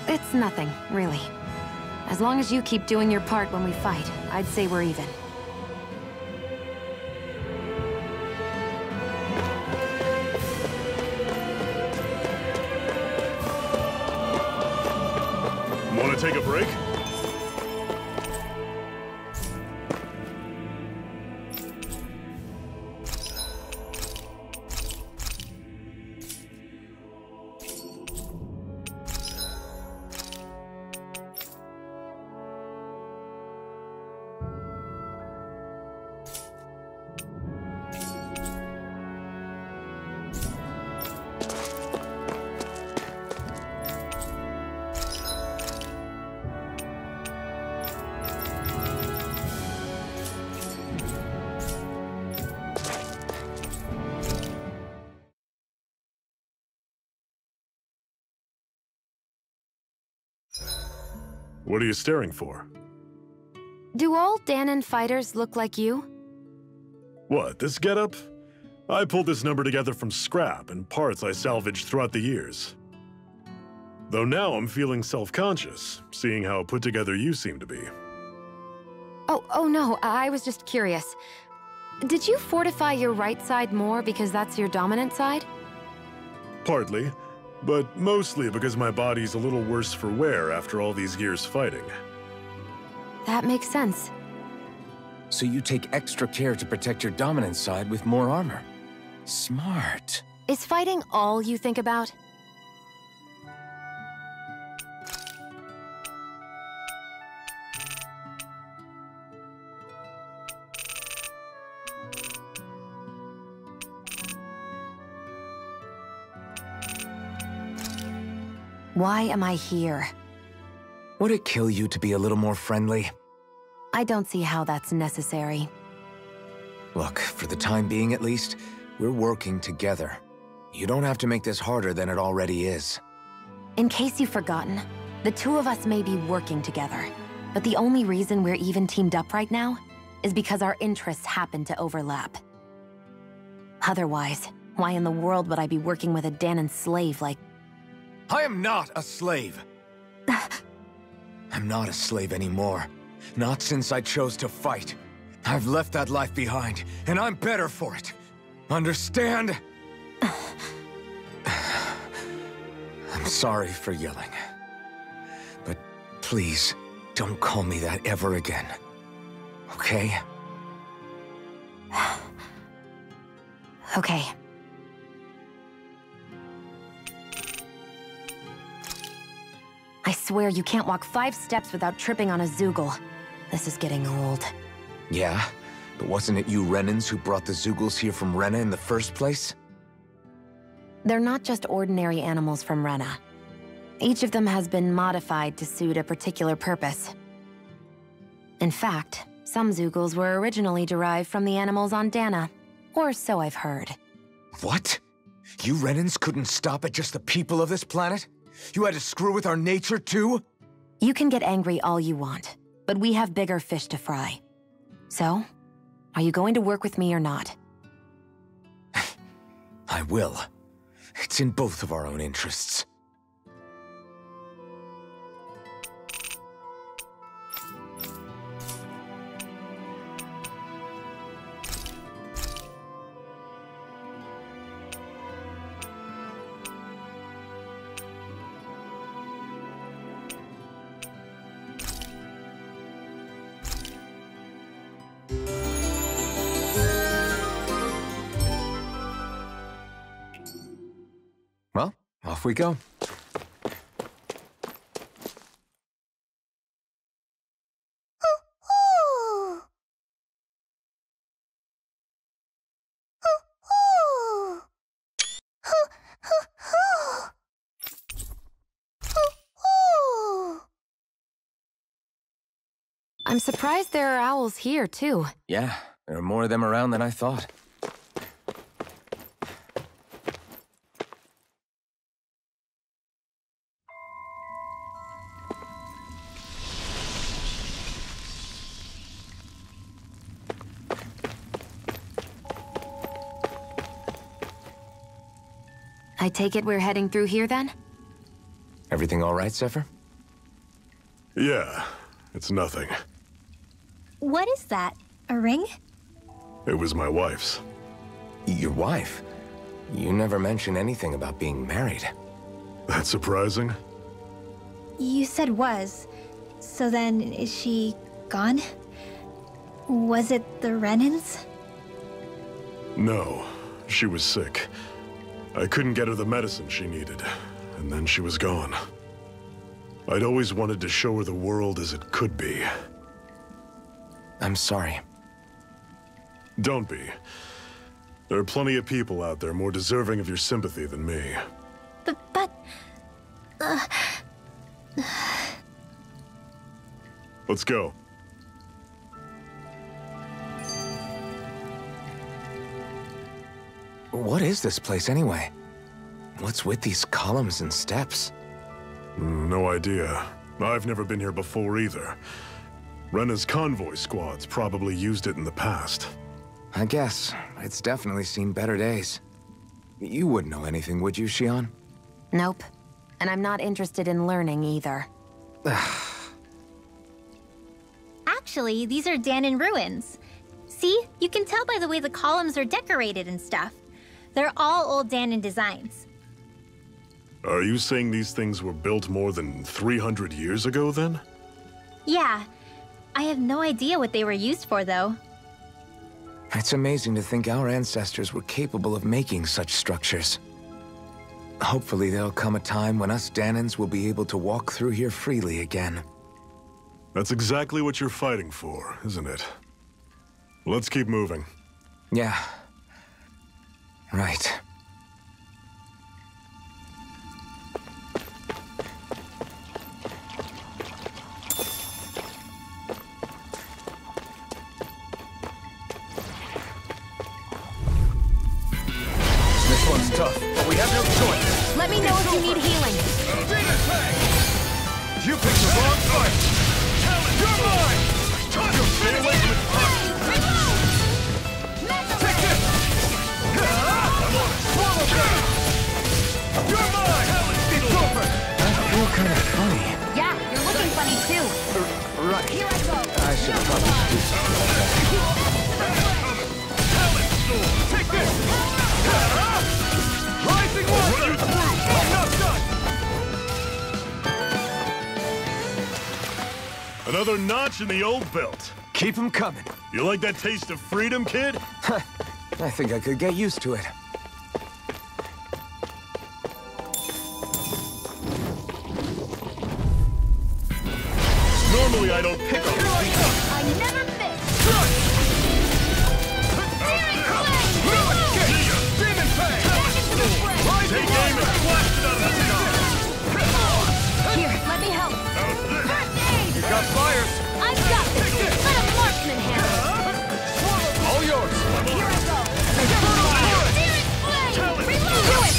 [SPEAKER 1] It's nothing, really. As long as you keep doing your part when we fight, I'd say we're even.
[SPEAKER 8] Want to take a break? What are you staring for?
[SPEAKER 1] Do all Danon fighters look like you?
[SPEAKER 8] What, this getup? I pulled this number together from scrap and parts I salvaged throughout the years. Though now I'm feeling self-conscious, seeing how put together you seem to be.
[SPEAKER 1] Oh no, I was just curious. Did you fortify your right side more because that's your dominant side?
[SPEAKER 8] Partly, but mostly because my body's a little worse for wear after all these years fighting.
[SPEAKER 1] That makes sense.
[SPEAKER 2] So you take extra care to protect your dominant side with more armor. Smart.
[SPEAKER 1] Is fighting all you think about? Why am I here?
[SPEAKER 2] Would it kill you to be a little more friendly?
[SPEAKER 1] I don't see how that's necessary.
[SPEAKER 2] Look, for the time being at least, we're working together. You don't have to make this harder than it already is.
[SPEAKER 1] In case you've forgotten, the two of us may be working together, but the only reason we're even teamed up right now is because our interests happen to overlap. Otherwise, why in the world would I be working with a Danon slave like...
[SPEAKER 2] I am not a slave. I'm not a slave anymore. Not since I chose to fight. I've left that life behind, and I'm better for it. Understand? I'm sorry for yelling. But please, don't call me that ever again. Okay?
[SPEAKER 1] Okay. I swear you can't walk 5 steps without tripping on a Zoogle. This is getting old.
[SPEAKER 2] Yeah? But wasn't it you Renans who brought the Zoogles here from Rena in the first place?
[SPEAKER 1] They're not just ordinary animals from Rena. Each of them has been modified to suit a particular purpose. In fact, some Zoogles were originally derived from the animals on Dana. Or so I've heard.
[SPEAKER 2] What? You Renans couldn't stop at just the people of this planet? You had to screw with our nature too?
[SPEAKER 1] You can get angry all you want, but we have bigger fish to fry. So, are you going to work with me or not?
[SPEAKER 2] I will. It's in both of our own interests. Well, off we go.
[SPEAKER 1] I'm surprised there are owls here, too.
[SPEAKER 2] Yeah, there are more of them around than I thought.
[SPEAKER 1] I take it we're heading through here, then?
[SPEAKER 2] Everything all right, Zephyr?
[SPEAKER 8] Yeah, it's nothing.
[SPEAKER 9] What is that? A ring?
[SPEAKER 8] It was my wife's.
[SPEAKER 2] Your wife? You never mentioned anything about being married.
[SPEAKER 8] That's surprising?
[SPEAKER 9] You said was. So then, is she gone? Was it the Renans?
[SPEAKER 8] No, she was sick. I couldn't get her the medicine she needed, and then she was gone. I'd always wanted to show her the world as it could be.
[SPEAKER 2] I'm sorry.
[SPEAKER 8] Don't be. There are plenty of people out there more deserving of your sympathy than me.
[SPEAKER 9] But...
[SPEAKER 8] Let's go.
[SPEAKER 2] What is this place, anyway? What's with these columns and steps?
[SPEAKER 8] No idea. I've never been here before either. Rena's convoy squads probably used it in the past.
[SPEAKER 2] I guess. It's definitely seen better days. You wouldn't know anything, would you, Xion?
[SPEAKER 1] Nope. And I'm not interested in learning either.
[SPEAKER 9] Actually, these are Danon ruins. See? You can tell by the way the columns are decorated and stuff. They're all old Danon designs.
[SPEAKER 8] Are you saying these things were built more than 300 years ago, then?
[SPEAKER 9] Yeah. I have no idea what they were used for, though.
[SPEAKER 2] It's amazing to think our ancestors were capable of making such structures. Hopefully there'll come a time when us Danons will be able to walk through here freely again.
[SPEAKER 8] That's exactly what you're fighting for, isn't it? Let's keep moving.
[SPEAKER 2] Yeah. Right. This one's tough, but we have no choice.
[SPEAKER 1] Let me know if you need healing.
[SPEAKER 2] You picked the wrong fight! You're mine! You'll stay away from it! Take this! I'm on it! Swallow that! You're mine! It's over!
[SPEAKER 8] Another notch in the old belt.
[SPEAKER 2] Keep 'em coming.
[SPEAKER 8] You like that taste of freedom, kid?
[SPEAKER 2] I think I could get used to it.
[SPEAKER 8] Normally I don't pick on these.
[SPEAKER 10] I never miss.
[SPEAKER 8] Demon Fang! Take aim and blast it out of the sky!
[SPEAKER 1] Here, let me help.
[SPEAKER 10] First aid.
[SPEAKER 2] You got fires.
[SPEAKER 1] I've got this. Let a marksman handle it.
[SPEAKER 2] All yours.
[SPEAKER 10] Here I go. Searing flame. Reload. Do it.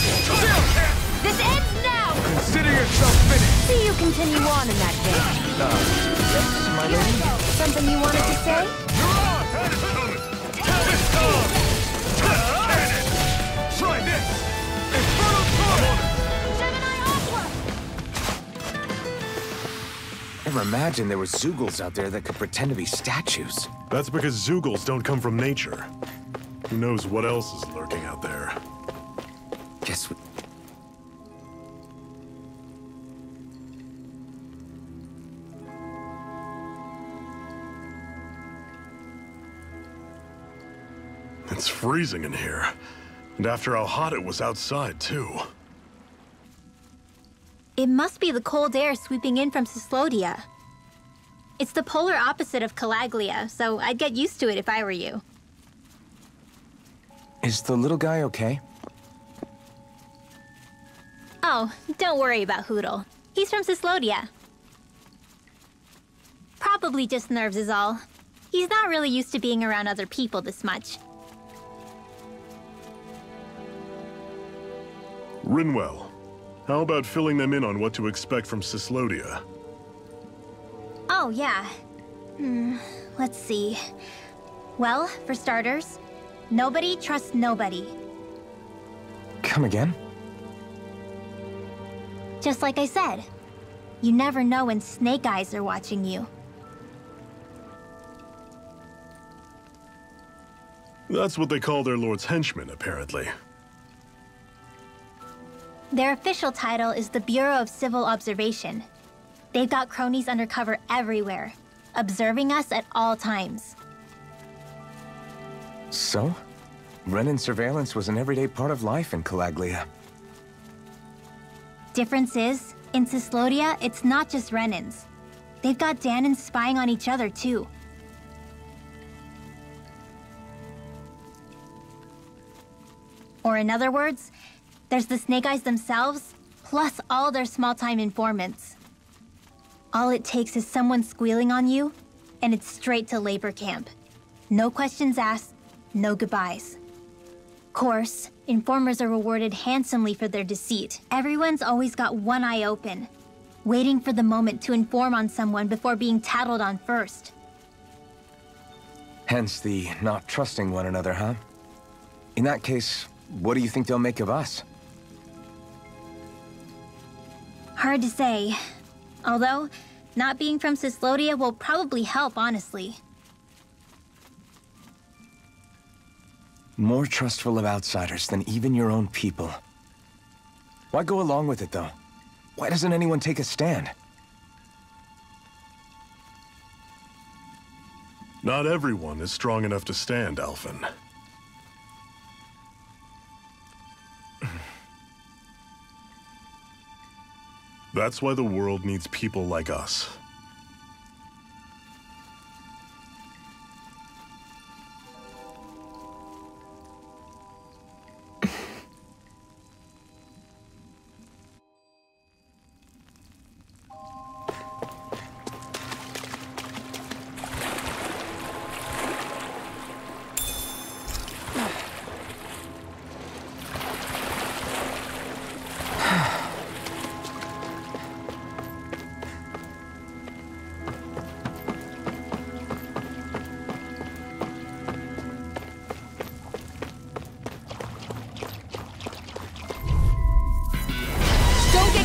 [SPEAKER 10] This ends now.
[SPEAKER 2] Consider yourself finished.
[SPEAKER 1] See you continue on in that vein.
[SPEAKER 2] Yes, my lady?
[SPEAKER 1] Something you wanted to say?
[SPEAKER 8] Try this!
[SPEAKER 10] Gemini Aqua.
[SPEAKER 2] Never imagined there were Zoogles out there that could pretend to be statues.
[SPEAKER 8] That's because Zoogles don't come from nature. Who knows what else is lurking out there?
[SPEAKER 2] Guess what?
[SPEAKER 8] It's freezing in here. And after how hot it was outside, too.
[SPEAKER 9] It must be the cold air sweeping in from Cyslodia. It's the polar opposite of Calaglia, so I'd get used to it if I were you.
[SPEAKER 2] Is the little guy okay?
[SPEAKER 9] Oh, don't worry about Hootle. He's from Cyslodia. Probably just nerves is all. He's not really used to being around other people this much.
[SPEAKER 8] Rinwell, how about filling them in on what to expect from Cyslodia?
[SPEAKER 9] Oh, yeah. Let's see. Well, for starters, nobody trusts nobody.
[SPEAKER 2] Come again?
[SPEAKER 9] Just like I said, you never know when snake eyes are watching you.
[SPEAKER 8] That's what they call their lord's henchmen, apparently.
[SPEAKER 9] Their official title is the Bureau of Civil Observation. They've got cronies undercover everywhere, observing us at all times.
[SPEAKER 2] So? Renin surveillance was an everyday part of life in Calaglia.
[SPEAKER 9] Difference is, in Cyslodia, it's not just Renins. They've got Danins spying on each other, too. Or in other words, there's the Snake Eyes themselves, plus all their small-time informants. All it takes is someone squealing on you, and it's straight to labor camp. No questions asked, no goodbyes. Course, informers are rewarded handsomely for their deceit. Everyone's always got one eye open, waiting for the moment to inform on someone before being tattled on first.
[SPEAKER 2] Hence the not trusting one another, huh? In that case, what do you think they'll make of us?
[SPEAKER 9] Hard to say. Although, not being from Cyslodia will probably help, honestly.
[SPEAKER 2] More trustful of outsiders than even your own people. Why go along with it, though? Why doesn't anyone take a stand?
[SPEAKER 8] Not everyone is strong enough to stand, Alphen. That's why the world needs people like us.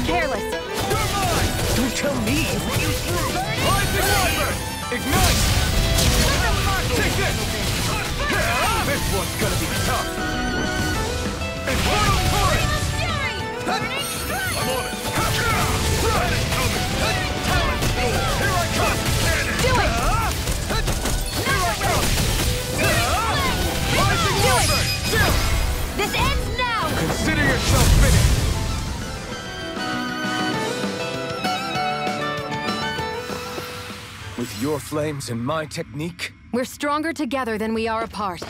[SPEAKER 1] Careless.
[SPEAKER 2] Don't tell me! Rise the driver! Ignite! Take this! This one's gonna be tough! Infernal Torrent! I'm on it! Here I come! your flames and my technique?
[SPEAKER 1] We're stronger together than we are apart.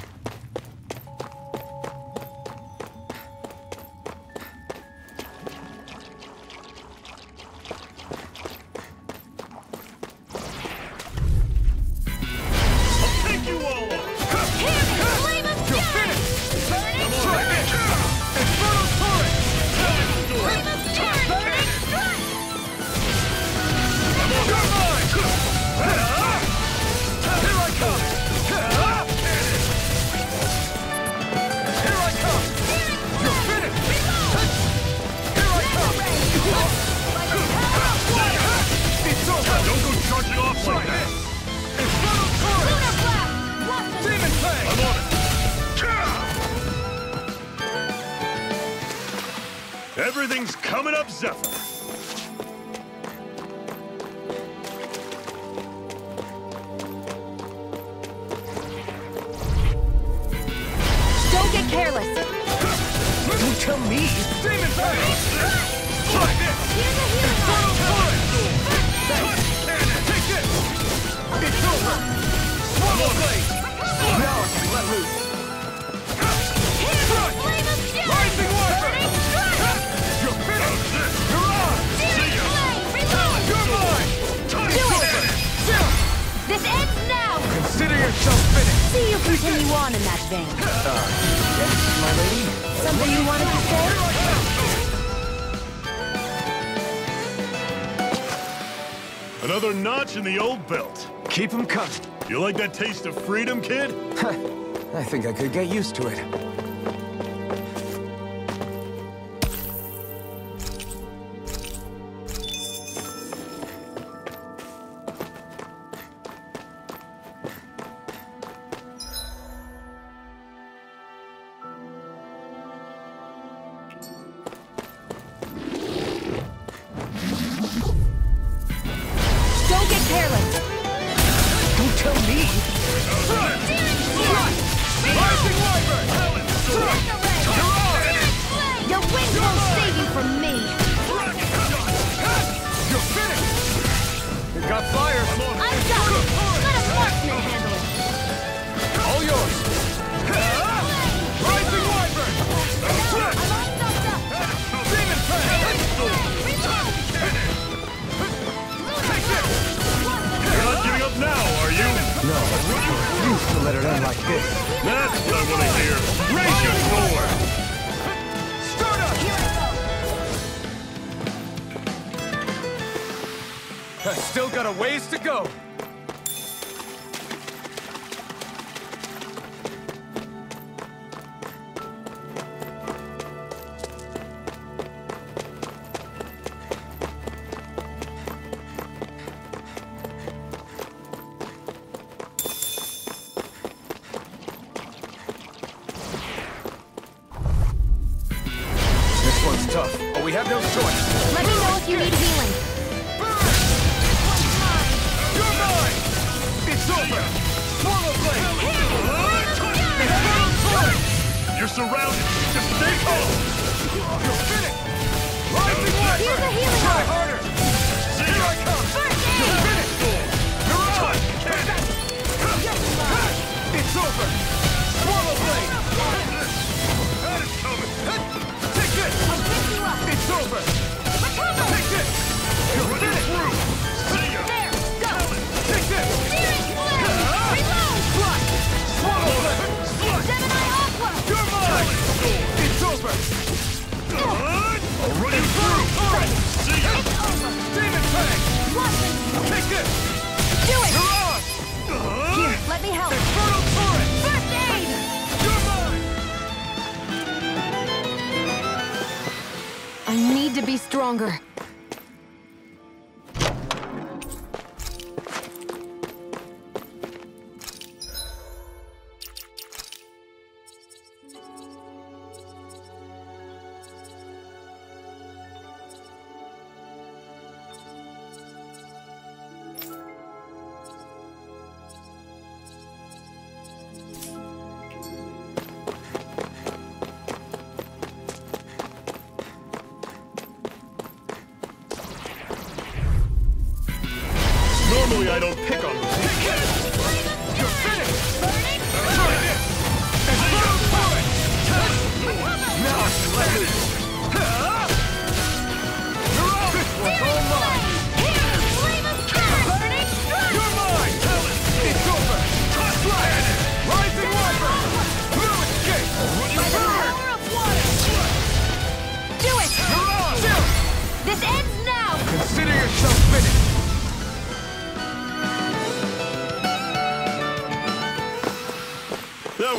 [SPEAKER 8] Everything's coming up, Zephyr.
[SPEAKER 1] Don't get careless!
[SPEAKER 2] Don't tell me!
[SPEAKER 10] Here's a
[SPEAKER 2] It's over! Swallow blade! Now I can let loose! Rising Wyvern! You're finished! You're on! You're mine!
[SPEAKER 1] Do it! This ends now!
[SPEAKER 2] Consider yourself finished!
[SPEAKER 1] See you continue on in that vein.
[SPEAKER 2] Yes, my lady?
[SPEAKER 1] Something you wanted to say?
[SPEAKER 8] Another notch in the old belt.
[SPEAKER 2] Keep them coming.
[SPEAKER 8] You like that taste of freedom, kid?
[SPEAKER 2] I think I could get used to it.
[SPEAKER 1] Don't get careless!
[SPEAKER 2] Don't tell me! Rising Wyvern!
[SPEAKER 1] Your wings won't save you from me!
[SPEAKER 2] You're finished! You got fire!
[SPEAKER 1] I'm done! Let a marksman handle it!
[SPEAKER 2] All yours! Rising Wyvern! Demon Fang! Take this!
[SPEAKER 8] You're not giving up now, are you?
[SPEAKER 2] No, I refuse to let it end like this.
[SPEAKER 8] That's what I want to hear. Raise your sword!
[SPEAKER 2] Start up! I still got a ways to go. This one's tough, but we have no choice.
[SPEAKER 1] Let me know if you need healing.
[SPEAKER 2] You're mine! It's over! Swallow blade!
[SPEAKER 8] You're surrounded. Just stay calm.
[SPEAKER 2] You're finished! Rising Wyvern!
[SPEAKER 1] Here's a healing
[SPEAKER 2] Try
[SPEAKER 1] orb.
[SPEAKER 2] harder!
[SPEAKER 8] See
[SPEAKER 2] Here
[SPEAKER 8] ya.
[SPEAKER 2] I come!
[SPEAKER 1] First
[SPEAKER 2] You're
[SPEAKER 1] aid!
[SPEAKER 2] finished! You're on! It's over! Swallow blade!
[SPEAKER 8] That is coming.
[SPEAKER 2] Take this!
[SPEAKER 1] I'll pick you up!
[SPEAKER 2] It's over!
[SPEAKER 1] Recover!
[SPEAKER 2] Take this! You're finished!
[SPEAKER 8] See ya.
[SPEAKER 1] There! Go!
[SPEAKER 2] Take this!
[SPEAKER 1] Searing flame! Reload!
[SPEAKER 2] Flush! Swallow blade!
[SPEAKER 1] Gemini Aqua!
[SPEAKER 2] You're mine! It's over!
[SPEAKER 8] I'll run you through. See ya.
[SPEAKER 1] It's over!
[SPEAKER 2] Demon Fang!
[SPEAKER 1] Watson!
[SPEAKER 2] Take this!
[SPEAKER 1] Do it!
[SPEAKER 2] You're on!
[SPEAKER 1] Here, let me help!
[SPEAKER 2] Infernal Torrent!
[SPEAKER 1] First aid!
[SPEAKER 2] You're mine!
[SPEAKER 1] I need to be stronger.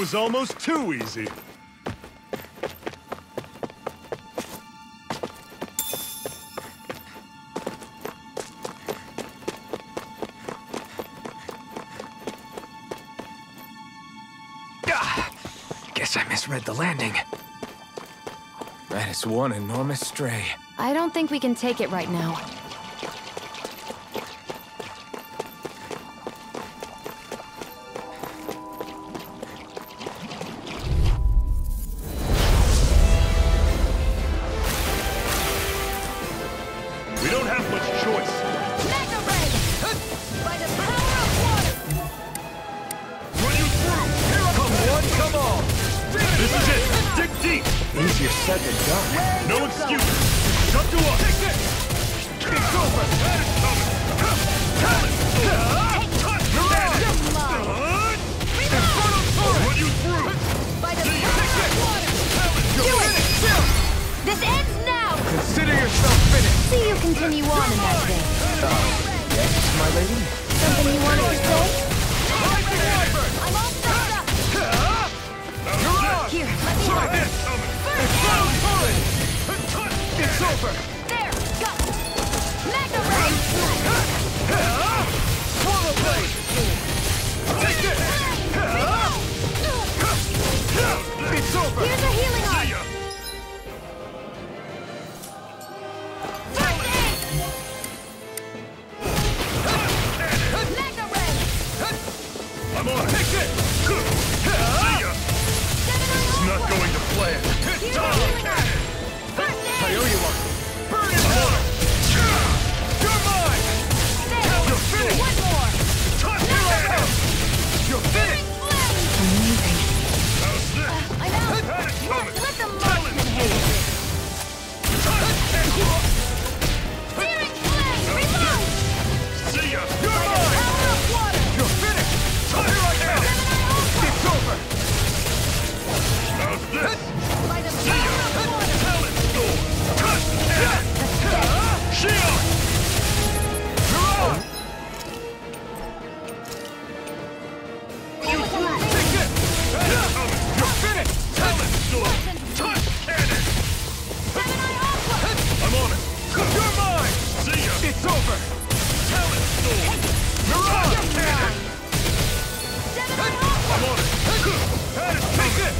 [SPEAKER 8] was almost too easy.
[SPEAKER 2] Guess I misread the landing. That is one enormous stray.
[SPEAKER 1] I don't think we can take it right now.
[SPEAKER 8] We don't have much choice.
[SPEAKER 10] Mega Ray! By the power of water!
[SPEAKER 8] Run you through!
[SPEAKER 5] Come one, come all!
[SPEAKER 8] This is it! Dig deep!
[SPEAKER 5] Easier said than done.
[SPEAKER 8] No excuses! It's up to us! Take this! It's over! That is coming! Run you through!
[SPEAKER 10] By the power of water!
[SPEAKER 8] Do it!
[SPEAKER 10] This ends now!
[SPEAKER 5] Consider yourself finished.
[SPEAKER 9] See you continue on in that vein.
[SPEAKER 5] Yes, my lady?
[SPEAKER 9] Something you wanted to say?
[SPEAKER 10] I'm all set up! Here, let me
[SPEAKER 8] Try
[SPEAKER 10] help.
[SPEAKER 8] this!
[SPEAKER 5] It's over.
[SPEAKER 10] There, go! Mega Ray!
[SPEAKER 5] Swallow blade. Take this. It's over.
[SPEAKER 10] Here's a healing arm! First aid! Mega Ray!
[SPEAKER 8] I'm on! Take it! See ya! It's not going to plan.
[SPEAKER 10] Here's a healing arm! First
[SPEAKER 5] I
[SPEAKER 10] aid!
[SPEAKER 5] owe you one. Burn it all. You're mine.
[SPEAKER 10] There!
[SPEAKER 5] You're finished.
[SPEAKER 10] One more!
[SPEAKER 5] Here I come. You're finished.
[SPEAKER 9] Amazing.
[SPEAKER 8] How's this?
[SPEAKER 10] I'm out!
[SPEAKER 8] Had it coming!
[SPEAKER 10] Let the marksman handle this! Searing flame! Reload!
[SPEAKER 8] See ya!
[SPEAKER 5] You're mine.
[SPEAKER 10] Power of water!
[SPEAKER 5] You're finished. Here I come. It's over.
[SPEAKER 8] How's this?
[SPEAKER 10] By the power of water!
[SPEAKER 8] Talent storm! Shield!
[SPEAKER 5] You're on.
[SPEAKER 8] You through!
[SPEAKER 5] Take it. You're finished.
[SPEAKER 8] Talent storm! Touch cannon!
[SPEAKER 10] Gemini Aqua!
[SPEAKER 8] I'm on it!
[SPEAKER 5] You're mine.
[SPEAKER 8] See ya!
[SPEAKER 5] It's over.
[SPEAKER 8] Talent storm!
[SPEAKER 5] You're on.
[SPEAKER 8] Cannon!
[SPEAKER 10] Gemini Aqua!
[SPEAKER 8] I'm on it! Had it!
[SPEAKER 5] Take it.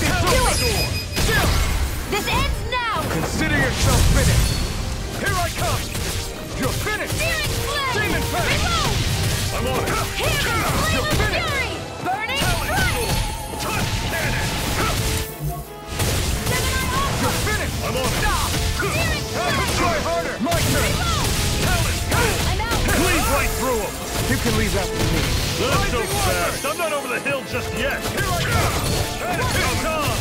[SPEAKER 8] Talent storm!
[SPEAKER 10] This ends now!
[SPEAKER 5] Consider yourself finished. Here I come. You're finished.
[SPEAKER 10] Searing flame!
[SPEAKER 5] Demon Fang.
[SPEAKER 10] Reload!
[SPEAKER 8] I'm on it!
[SPEAKER 10] Here! Flame
[SPEAKER 5] You're
[SPEAKER 10] of
[SPEAKER 5] finished.
[SPEAKER 10] fury! Burning
[SPEAKER 8] Talent
[SPEAKER 10] flame!
[SPEAKER 8] storm! Touch cannon!
[SPEAKER 10] Gemini Aqua!
[SPEAKER 5] You're finished.
[SPEAKER 8] I'm on it!
[SPEAKER 10] Searing flame!
[SPEAKER 5] Try harder. My turn.
[SPEAKER 10] Reload!
[SPEAKER 8] Talent storm!
[SPEAKER 10] I'm out!
[SPEAKER 8] Cleave right through him!
[SPEAKER 5] You can leave after me.
[SPEAKER 8] Not so fast! I'm not over the hill just yet! Here I go! It's on!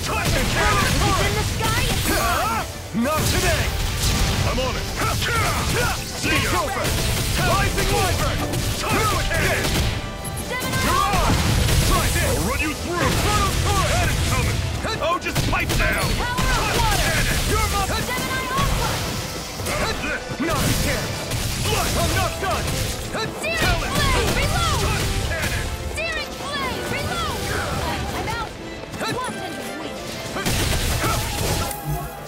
[SPEAKER 8] Touch cannon!
[SPEAKER 10] It's in the sky! It's mine!
[SPEAKER 5] Not today.
[SPEAKER 8] I'm on it! See
[SPEAKER 5] It's
[SPEAKER 8] ya!
[SPEAKER 5] over. Rising Wyvern.
[SPEAKER 8] Touch cannon!
[SPEAKER 10] Gemini
[SPEAKER 5] You're on. Try this.
[SPEAKER 8] I'll run you through!
[SPEAKER 5] Infernal Torrent.
[SPEAKER 8] Had it coming! Oh, just pipe down!
[SPEAKER 10] Power of water!
[SPEAKER 5] You're my...
[SPEAKER 10] Gemini Aqua!
[SPEAKER 8] How's this?
[SPEAKER 5] Not a chance. I'm not done.
[SPEAKER 10] Searing flame! Reload!
[SPEAKER 8] Touch cannon!
[SPEAKER 10] Searing flame! Reload! I'm out! Watch and weak!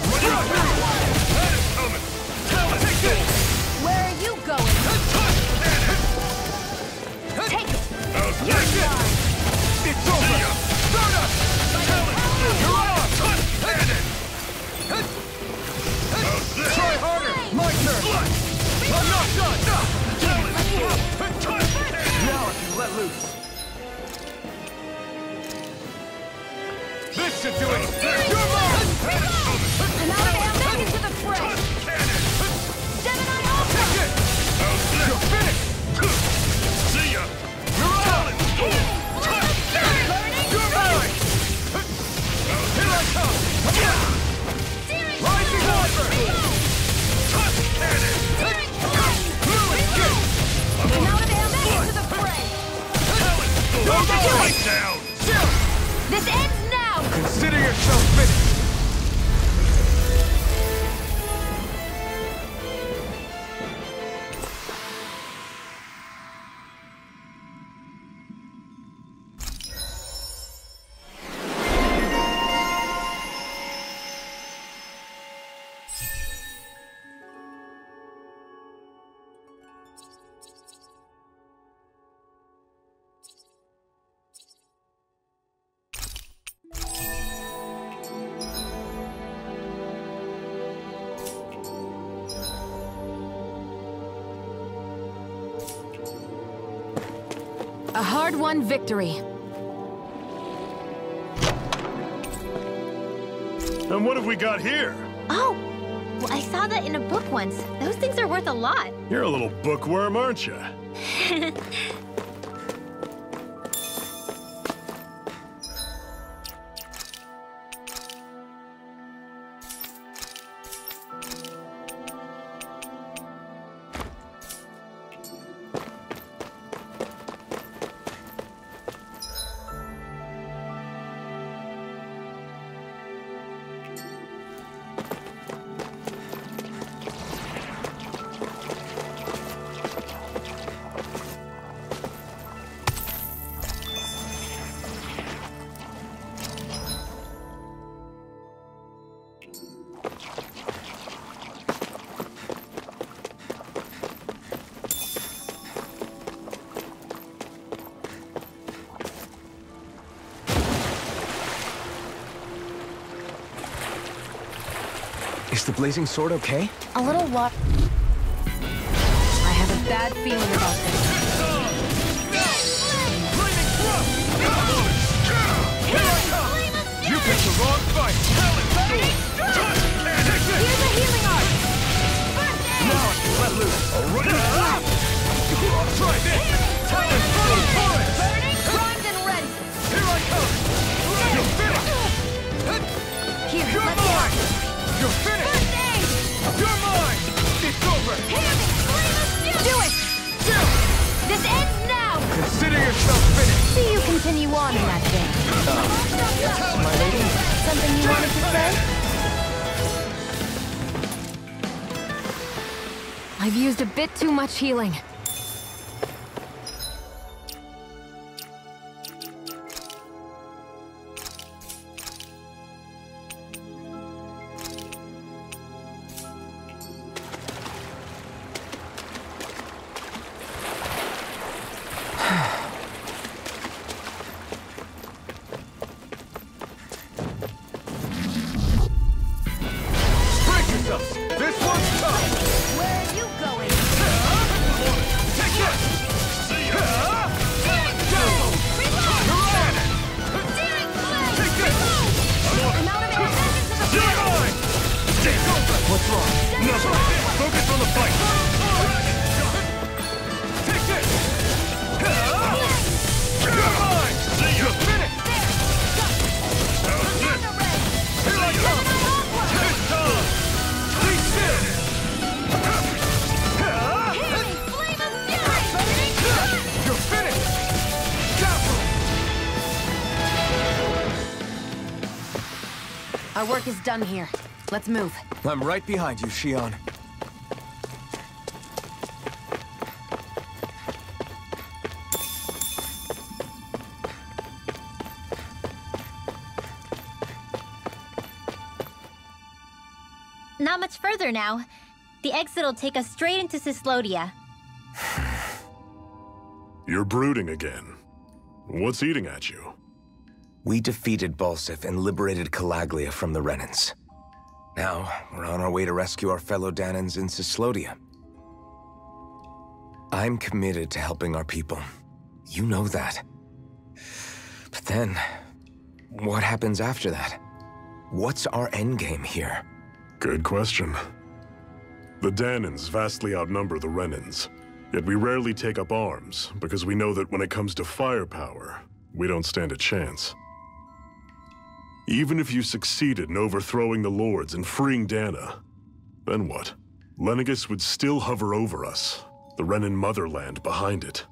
[SPEAKER 8] Run you through! Had it coming! Talent
[SPEAKER 5] Take this.
[SPEAKER 10] Where are you going?
[SPEAKER 8] touch cannon!
[SPEAKER 10] Take it!
[SPEAKER 8] How's
[SPEAKER 5] Take
[SPEAKER 8] this?
[SPEAKER 5] it. It's over.
[SPEAKER 8] See ya!
[SPEAKER 5] Start up.
[SPEAKER 8] Talent storm!
[SPEAKER 5] You're on.
[SPEAKER 8] Touch cannon! How's this?
[SPEAKER 5] Try harder. My turn.
[SPEAKER 8] Blood!
[SPEAKER 5] I'm not done.
[SPEAKER 8] Talent storm! Touch cannon!
[SPEAKER 5] Now I can let loose. This should do it. You're mine.
[SPEAKER 8] Had it coming!
[SPEAKER 10] I'm out of ammo into the fray!
[SPEAKER 8] Touch cannon!
[SPEAKER 10] Gemini Aqua!
[SPEAKER 5] Take it.
[SPEAKER 8] How's this?
[SPEAKER 5] You're finished.
[SPEAKER 8] See ya!
[SPEAKER 5] You're on.
[SPEAKER 8] Talent storm! Touch cannon!
[SPEAKER 5] You're mine. Here I come.
[SPEAKER 10] Searing
[SPEAKER 5] Rising Wyvern.
[SPEAKER 8] Touch cannon!
[SPEAKER 10] Searing flame! Reload! I'm out of ammo into the fray!
[SPEAKER 8] Talent storm!
[SPEAKER 5] Don't do it.
[SPEAKER 8] Right down!
[SPEAKER 10] This ends now!
[SPEAKER 5] Consider yourself finished.
[SPEAKER 1] A hard-won victory.
[SPEAKER 8] And what have we got here?
[SPEAKER 9] Oh, well, I saw that in a book once. Those things are worth a lot.
[SPEAKER 8] You're a little bookworm, aren't you?
[SPEAKER 2] Is the blazing sword okay?
[SPEAKER 9] A little water.
[SPEAKER 1] I have a bad feeling about this.
[SPEAKER 10] You picked the wrong fight! Here's a healing art!
[SPEAKER 8] Now I can let loose. Try this! Talent full forest!
[SPEAKER 10] Primed and ready!
[SPEAKER 8] Here I come! You're finished!
[SPEAKER 1] Here,
[SPEAKER 8] You're
[SPEAKER 1] let's
[SPEAKER 8] mine!
[SPEAKER 1] go.
[SPEAKER 8] You're finished! You're mine! It's over!
[SPEAKER 1] Do it!
[SPEAKER 10] This ends now!
[SPEAKER 8] Consider yourself finished!
[SPEAKER 1] See you continue on in that vein.
[SPEAKER 2] Yes, my lady?
[SPEAKER 9] Something you wanted to say?
[SPEAKER 1] I've used a bit too much healing.
[SPEAKER 8] This one's tough!
[SPEAKER 10] Where are you going?
[SPEAKER 8] Take this! See ya!
[SPEAKER 10] Daring blade!
[SPEAKER 8] Take this!
[SPEAKER 10] I'm out of ammunition to the
[SPEAKER 8] You're mine! Stay over!
[SPEAKER 2] What's wrong?
[SPEAKER 8] Nothing! Focus on the fight! Take this! You're mine! You're finished! Here I come! This time! Please sit! You're finished! Careful!
[SPEAKER 1] Our work is done here. Let's move.
[SPEAKER 2] I'm right behind you, Shion.
[SPEAKER 9] Not much further now. The exit will take us straight into Cyslodia.
[SPEAKER 8] You're brooding again. What's eating at you?
[SPEAKER 2] We defeated Balsif and liberated Calaglia from the Renans. Now, we're on our way to rescue our fellow Danans in Cyslodia. I'm committed to helping our people. You know that. But then, what happens after that? What's our endgame here?
[SPEAKER 8] Good question. The Danans vastly outnumber the Renans, yet we rarely take up arms because we know that when it comes to firepower, we don't stand a chance. Even if you succeeded in overthrowing the Lords and freeing Dana, then what? Lenegis would still hover over us, the Renan motherland behind it.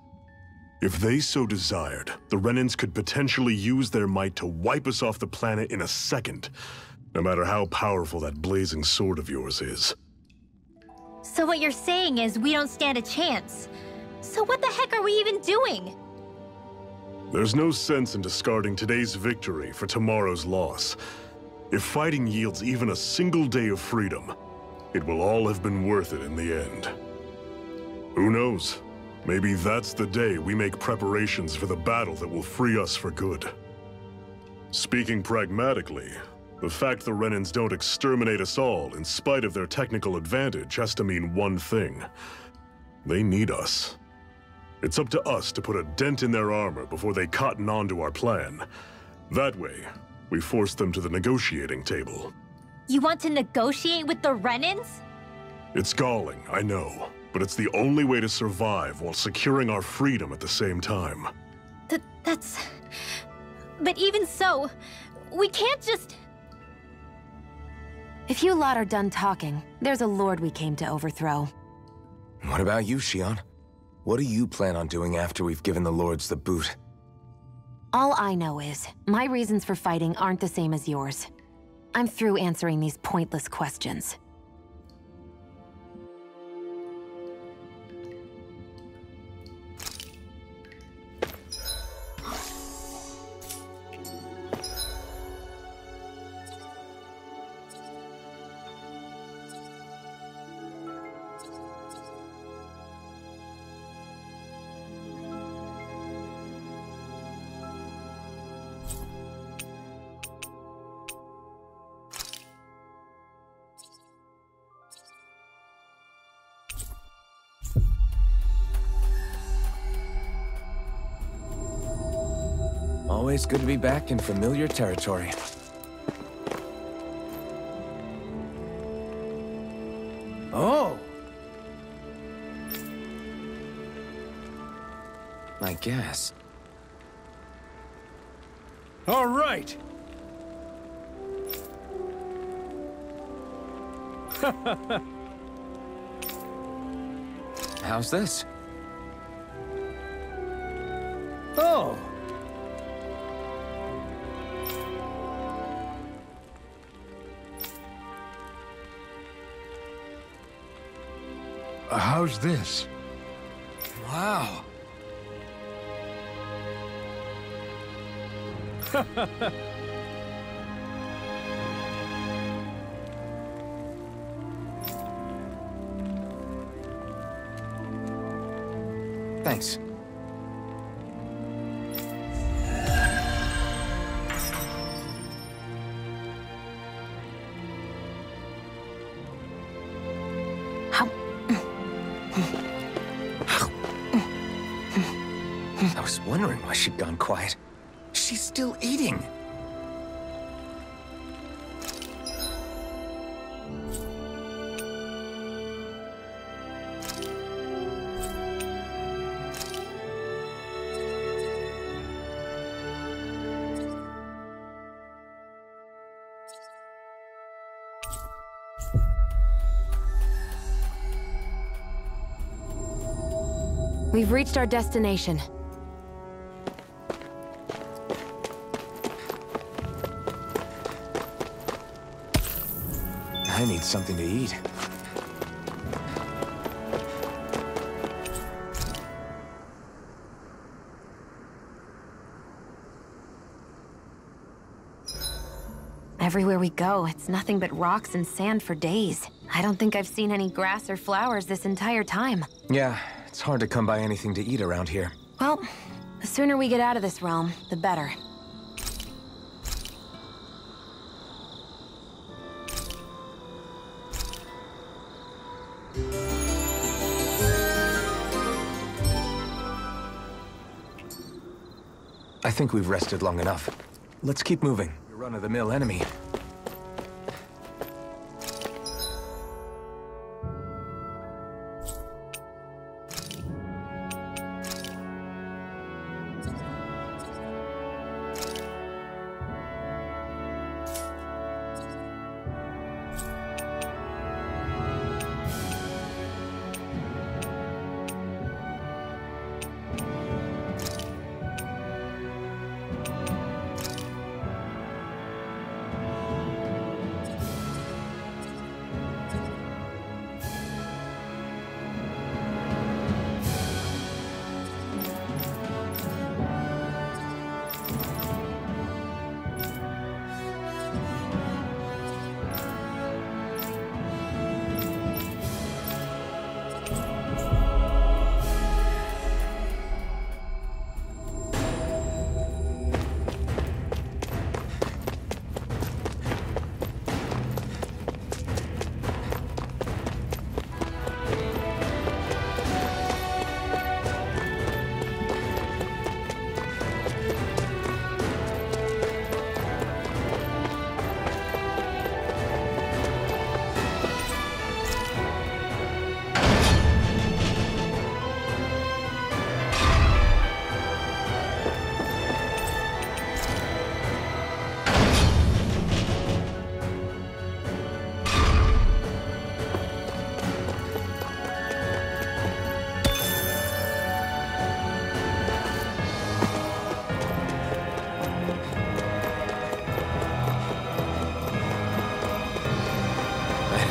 [SPEAKER 8] If they so desired, the Renans could potentially use their might to wipe us off the planet in a second, no matter how powerful that blazing sword of yours is.
[SPEAKER 9] So what you're saying is we don't stand a chance. So what the heck are we even doing?
[SPEAKER 8] There's no sense in discarding today's victory for tomorrow's loss. If fighting yields even a single day of freedom, it will all have been worth it in the end. Who knows? Maybe that's the day we make preparations for the battle that will free us for good. Speaking pragmatically, the fact the Renans don't exterminate us all in spite of their technical advantage has to mean one thing. They need us. It's up to us to put a dent in their armor before they cotton on to our plan. That way, we force them to the negotiating table.
[SPEAKER 9] You want to negotiate with the Renans?
[SPEAKER 8] It's galling, I know, but it's the only way to survive while securing our freedom at the same time.
[SPEAKER 9] That's... But even so, we can't just...
[SPEAKER 1] If you lot are done talking, there's a lord we came to overthrow.
[SPEAKER 2] What about you, Xion? What do you plan on doing after we've given the lords the boot?
[SPEAKER 1] All I know is, my reasons for fighting aren't the same as yours. I'm through answering these pointless questions.
[SPEAKER 2] Always good to be back in familiar territory.
[SPEAKER 5] Oh!
[SPEAKER 2] I guess.
[SPEAKER 5] All right!
[SPEAKER 2] How's this?
[SPEAKER 5] Oh! How's this?
[SPEAKER 2] Wow. Thanks. I was wondering why she'd gone quiet. She's still eating.
[SPEAKER 1] We've reached our destination.
[SPEAKER 2] I need something to eat.
[SPEAKER 1] Everywhere we go, it's nothing but rocks and sand for days. I don't think I've seen any grass or flowers this entire time.
[SPEAKER 2] Yeah, it's hard to come by anything to eat around here.
[SPEAKER 1] Well, the sooner we get out of this realm, the better.
[SPEAKER 2] I think we've rested long enough. Let's keep moving. Your run-of-the-mill enemy.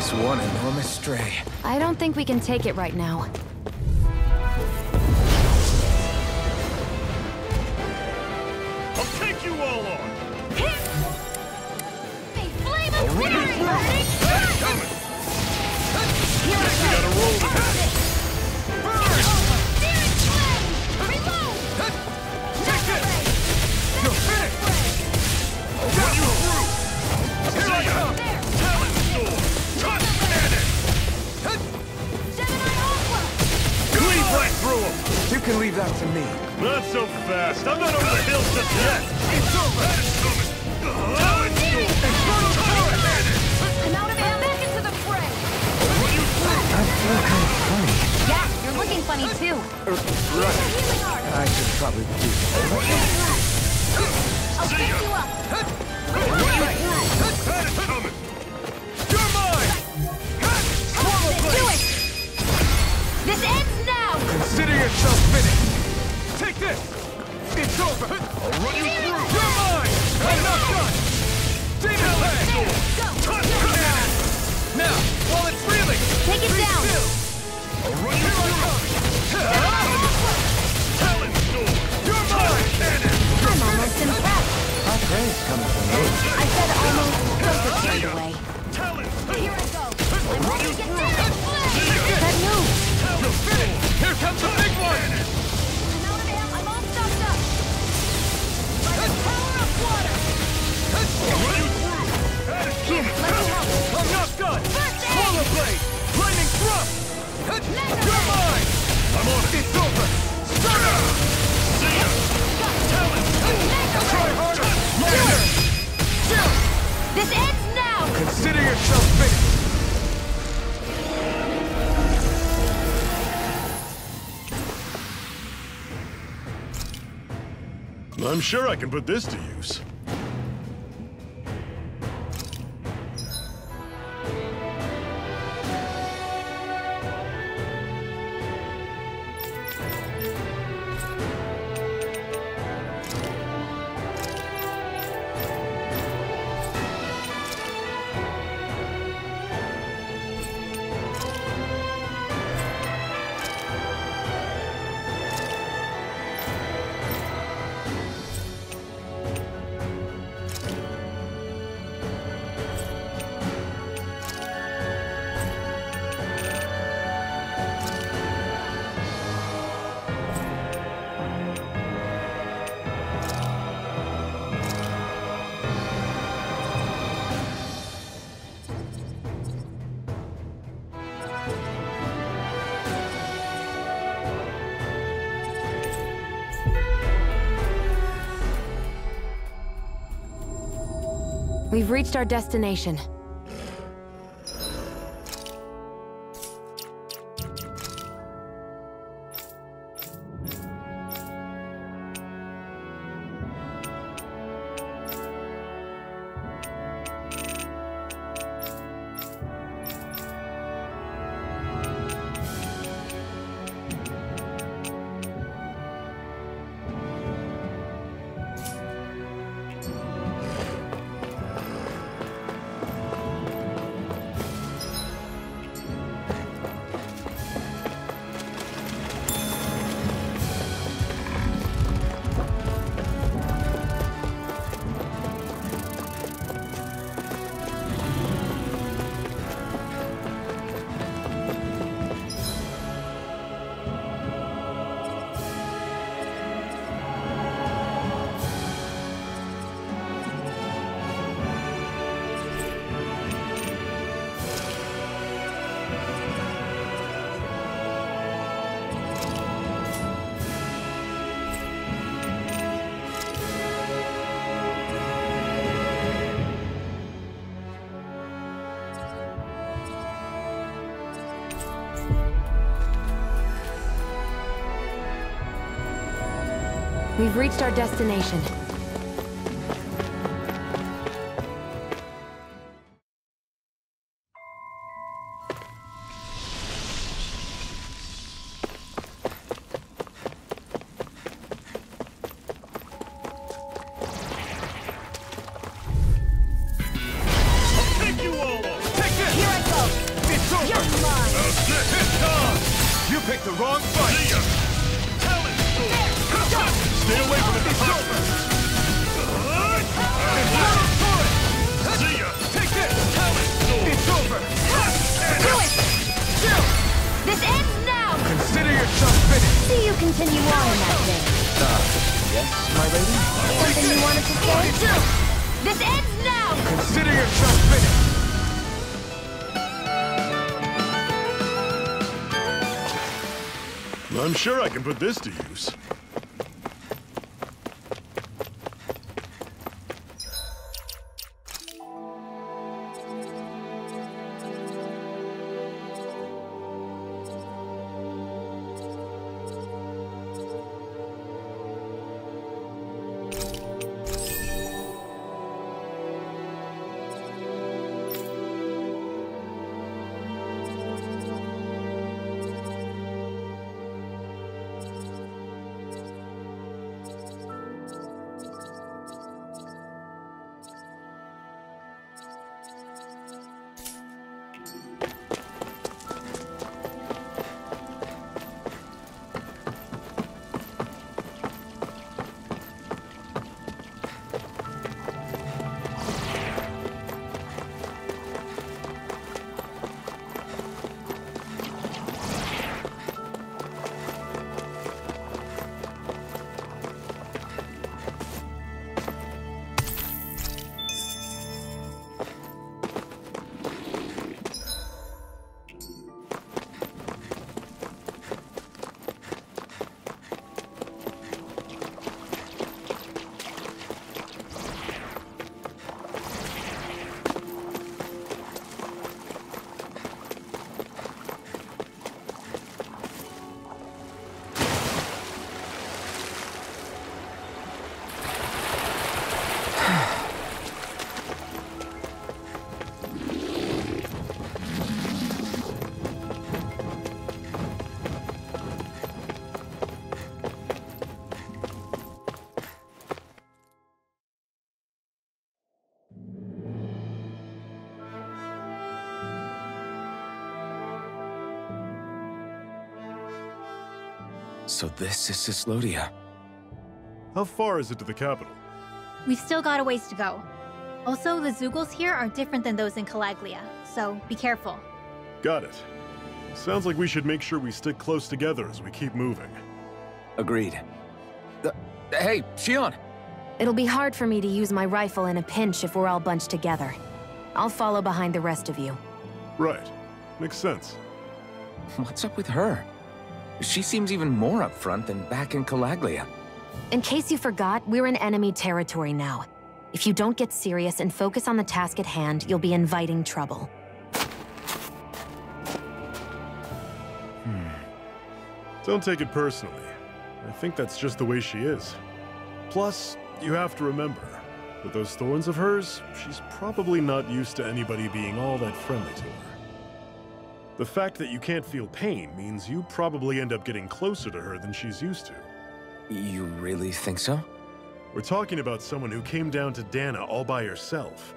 [SPEAKER 2] Just one enormous stray.
[SPEAKER 1] I don't think we can take it right now.
[SPEAKER 8] I'll take you all on!
[SPEAKER 10] A flame of fury!
[SPEAKER 8] Coming! You gotta roll with that!
[SPEAKER 10] Searing flame! Reload!
[SPEAKER 8] Take this! You're finished! I'll run you through! Here I come! Talent sword! Touch cannon!
[SPEAKER 10] Gemini Aqua!
[SPEAKER 8] Cleave right through him!
[SPEAKER 2] You can leave that to me.
[SPEAKER 8] Not so fast! I'm not over the hill just yet! It's over! That's coming! Talent sword! Touch cannon!
[SPEAKER 10] I'm out of ammo! Back into the fray!
[SPEAKER 8] I'll run you through!
[SPEAKER 2] I feel kind of funny.
[SPEAKER 4] Yeah, you're looking funny too.
[SPEAKER 2] Right. I should probably do that.
[SPEAKER 10] I'll pick you up!
[SPEAKER 8] I'll run you through! That is coming! You're mine!
[SPEAKER 10] Do it! This ends now!
[SPEAKER 2] Consider yourself finished.
[SPEAKER 8] Take this! It's over! I'll run you through! You're mine! I'm not done! Demon Blade!
[SPEAKER 10] Go!
[SPEAKER 8] Touch cannon!
[SPEAKER 2] Now, while it's reeling.
[SPEAKER 10] Take it down!
[SPEAKER 8] I'll run you through! Talent sword! You're mine! Cannon!
[SPEAKER 1] I'm almost impressed.
[SPEAKER 2] Our praise coming from you.
[SPEAKER 1] I said almost. Don't get carried away.
[SPEAKER 8] Talent!
[SPEAKER 10] Here I go!
[SPEAKER 8] I'll run you through!
[SPEAKER 1] That move.
[SPEAKER 8] You're finished! Here comes the big one!
[SPEAKER 10] I'm out of ammo! I'm all stuffed up! By the power of water!
[SPEAKER 8] I'll run you through!
[SPEAKER 1] Here, let me help.
[SPEAKER 8] I'm not done!
[SPEAKER 10] First aid!
[SPEAKER 8] Swallow blade! Lightning thrust! You're mine! I'm on it! It's over! Start up! See ya! Talent! Try harder!
[SPEAKER 10] This ends now!
[SPEAKER 2] Consider yourself finished.
[SPEAKER 8] I'm sure I can put this to use.
[SPEAKER 1] We've reached our destination. We've reached our destination.
[SPEAKER 8] Take you all on! Take this!
[SPEAKER 10] Here I go!
[SPEAKER 8] the wrong fight! See ya! Talent sword! Stay away from it! It's over! See ya! Take this! Talent sword! It's over!
[SPEAKER 10] Do it! Chill! This ends now!
[SPEAKER 2] Consider yourself finished!
[SPEAKER 1] See you continue on in that vein.
[SPEAKER 2] Yes, my lady?
[SPEAKER 1] Something you wanted to say?
[SPEAKER 10] This ends now!
[SPEAKER 2] Consider yourself finished!
[SPEAKER 8] I'm sure I can put this to use.
[SPEAKER 2] So this is Cyslodia.
[SPEAKER 8] How far is it to the capital?
[SPEAKER 9] We've still got a ways to go. Also, the Zeugles here are different than those in Calaglia, so be careful.
[SPEAKER 8] Got it. Sounds like we should make sure we stick close together as we keep moving.
[SPEAKER 2] Agreed. Hey, Shion!
[SPEAKER 1] It'll be hard for me to use my rifle in a pinch if we're all bunched together. I'll follow behind the rest of you.
[SPEAKER 8] Right. Makes sense.
[SPEAKER 2] What's up with her? She seems even more upfront than back in Calaglia.
[SPEAKER 1] In case you forgot, we're in enemy territory now. If you don't get serious and focus on the task at hand, you'll be inviting trouble.
[SPEAKER 8] Don't take it personally. I think that's just the way she is. Plus, you have to remember, with those thorns of hers, she's probably not used to anybody being all that friendly to her. The fact that you can't feel pain means you probably end up getting closer to her than she's used to.
[SPEAKER 2] You really think so?
[SPEAKER 8] We're talking about someone who came down to Dana all by herself.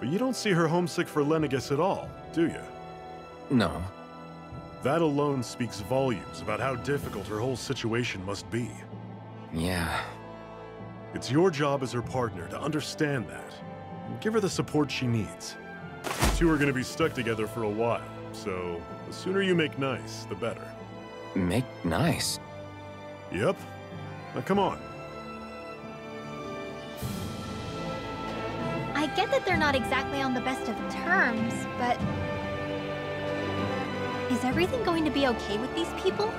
[SPEAKER 8] But you don't see her homesick for Lenegis at all, do you?
[SPEAKER 2] No.
[SPEAKER 8] That alone speaks volumes about how difficult her whole situation must be.
[SPEAKER 2] Yeah.
[SPEAKER 8] It's your job as her partner to understand that, and give her the support she needs. You two are going to be stuck together for a while, so the sooner you make nice, the better.
[SPEAKER 2] Make nice?
[SPEAKER 8] Yep. Now come on.
[SPEAKER 9] I get that they're not exactly on the best of terms, but... is everything going to be okay with these people?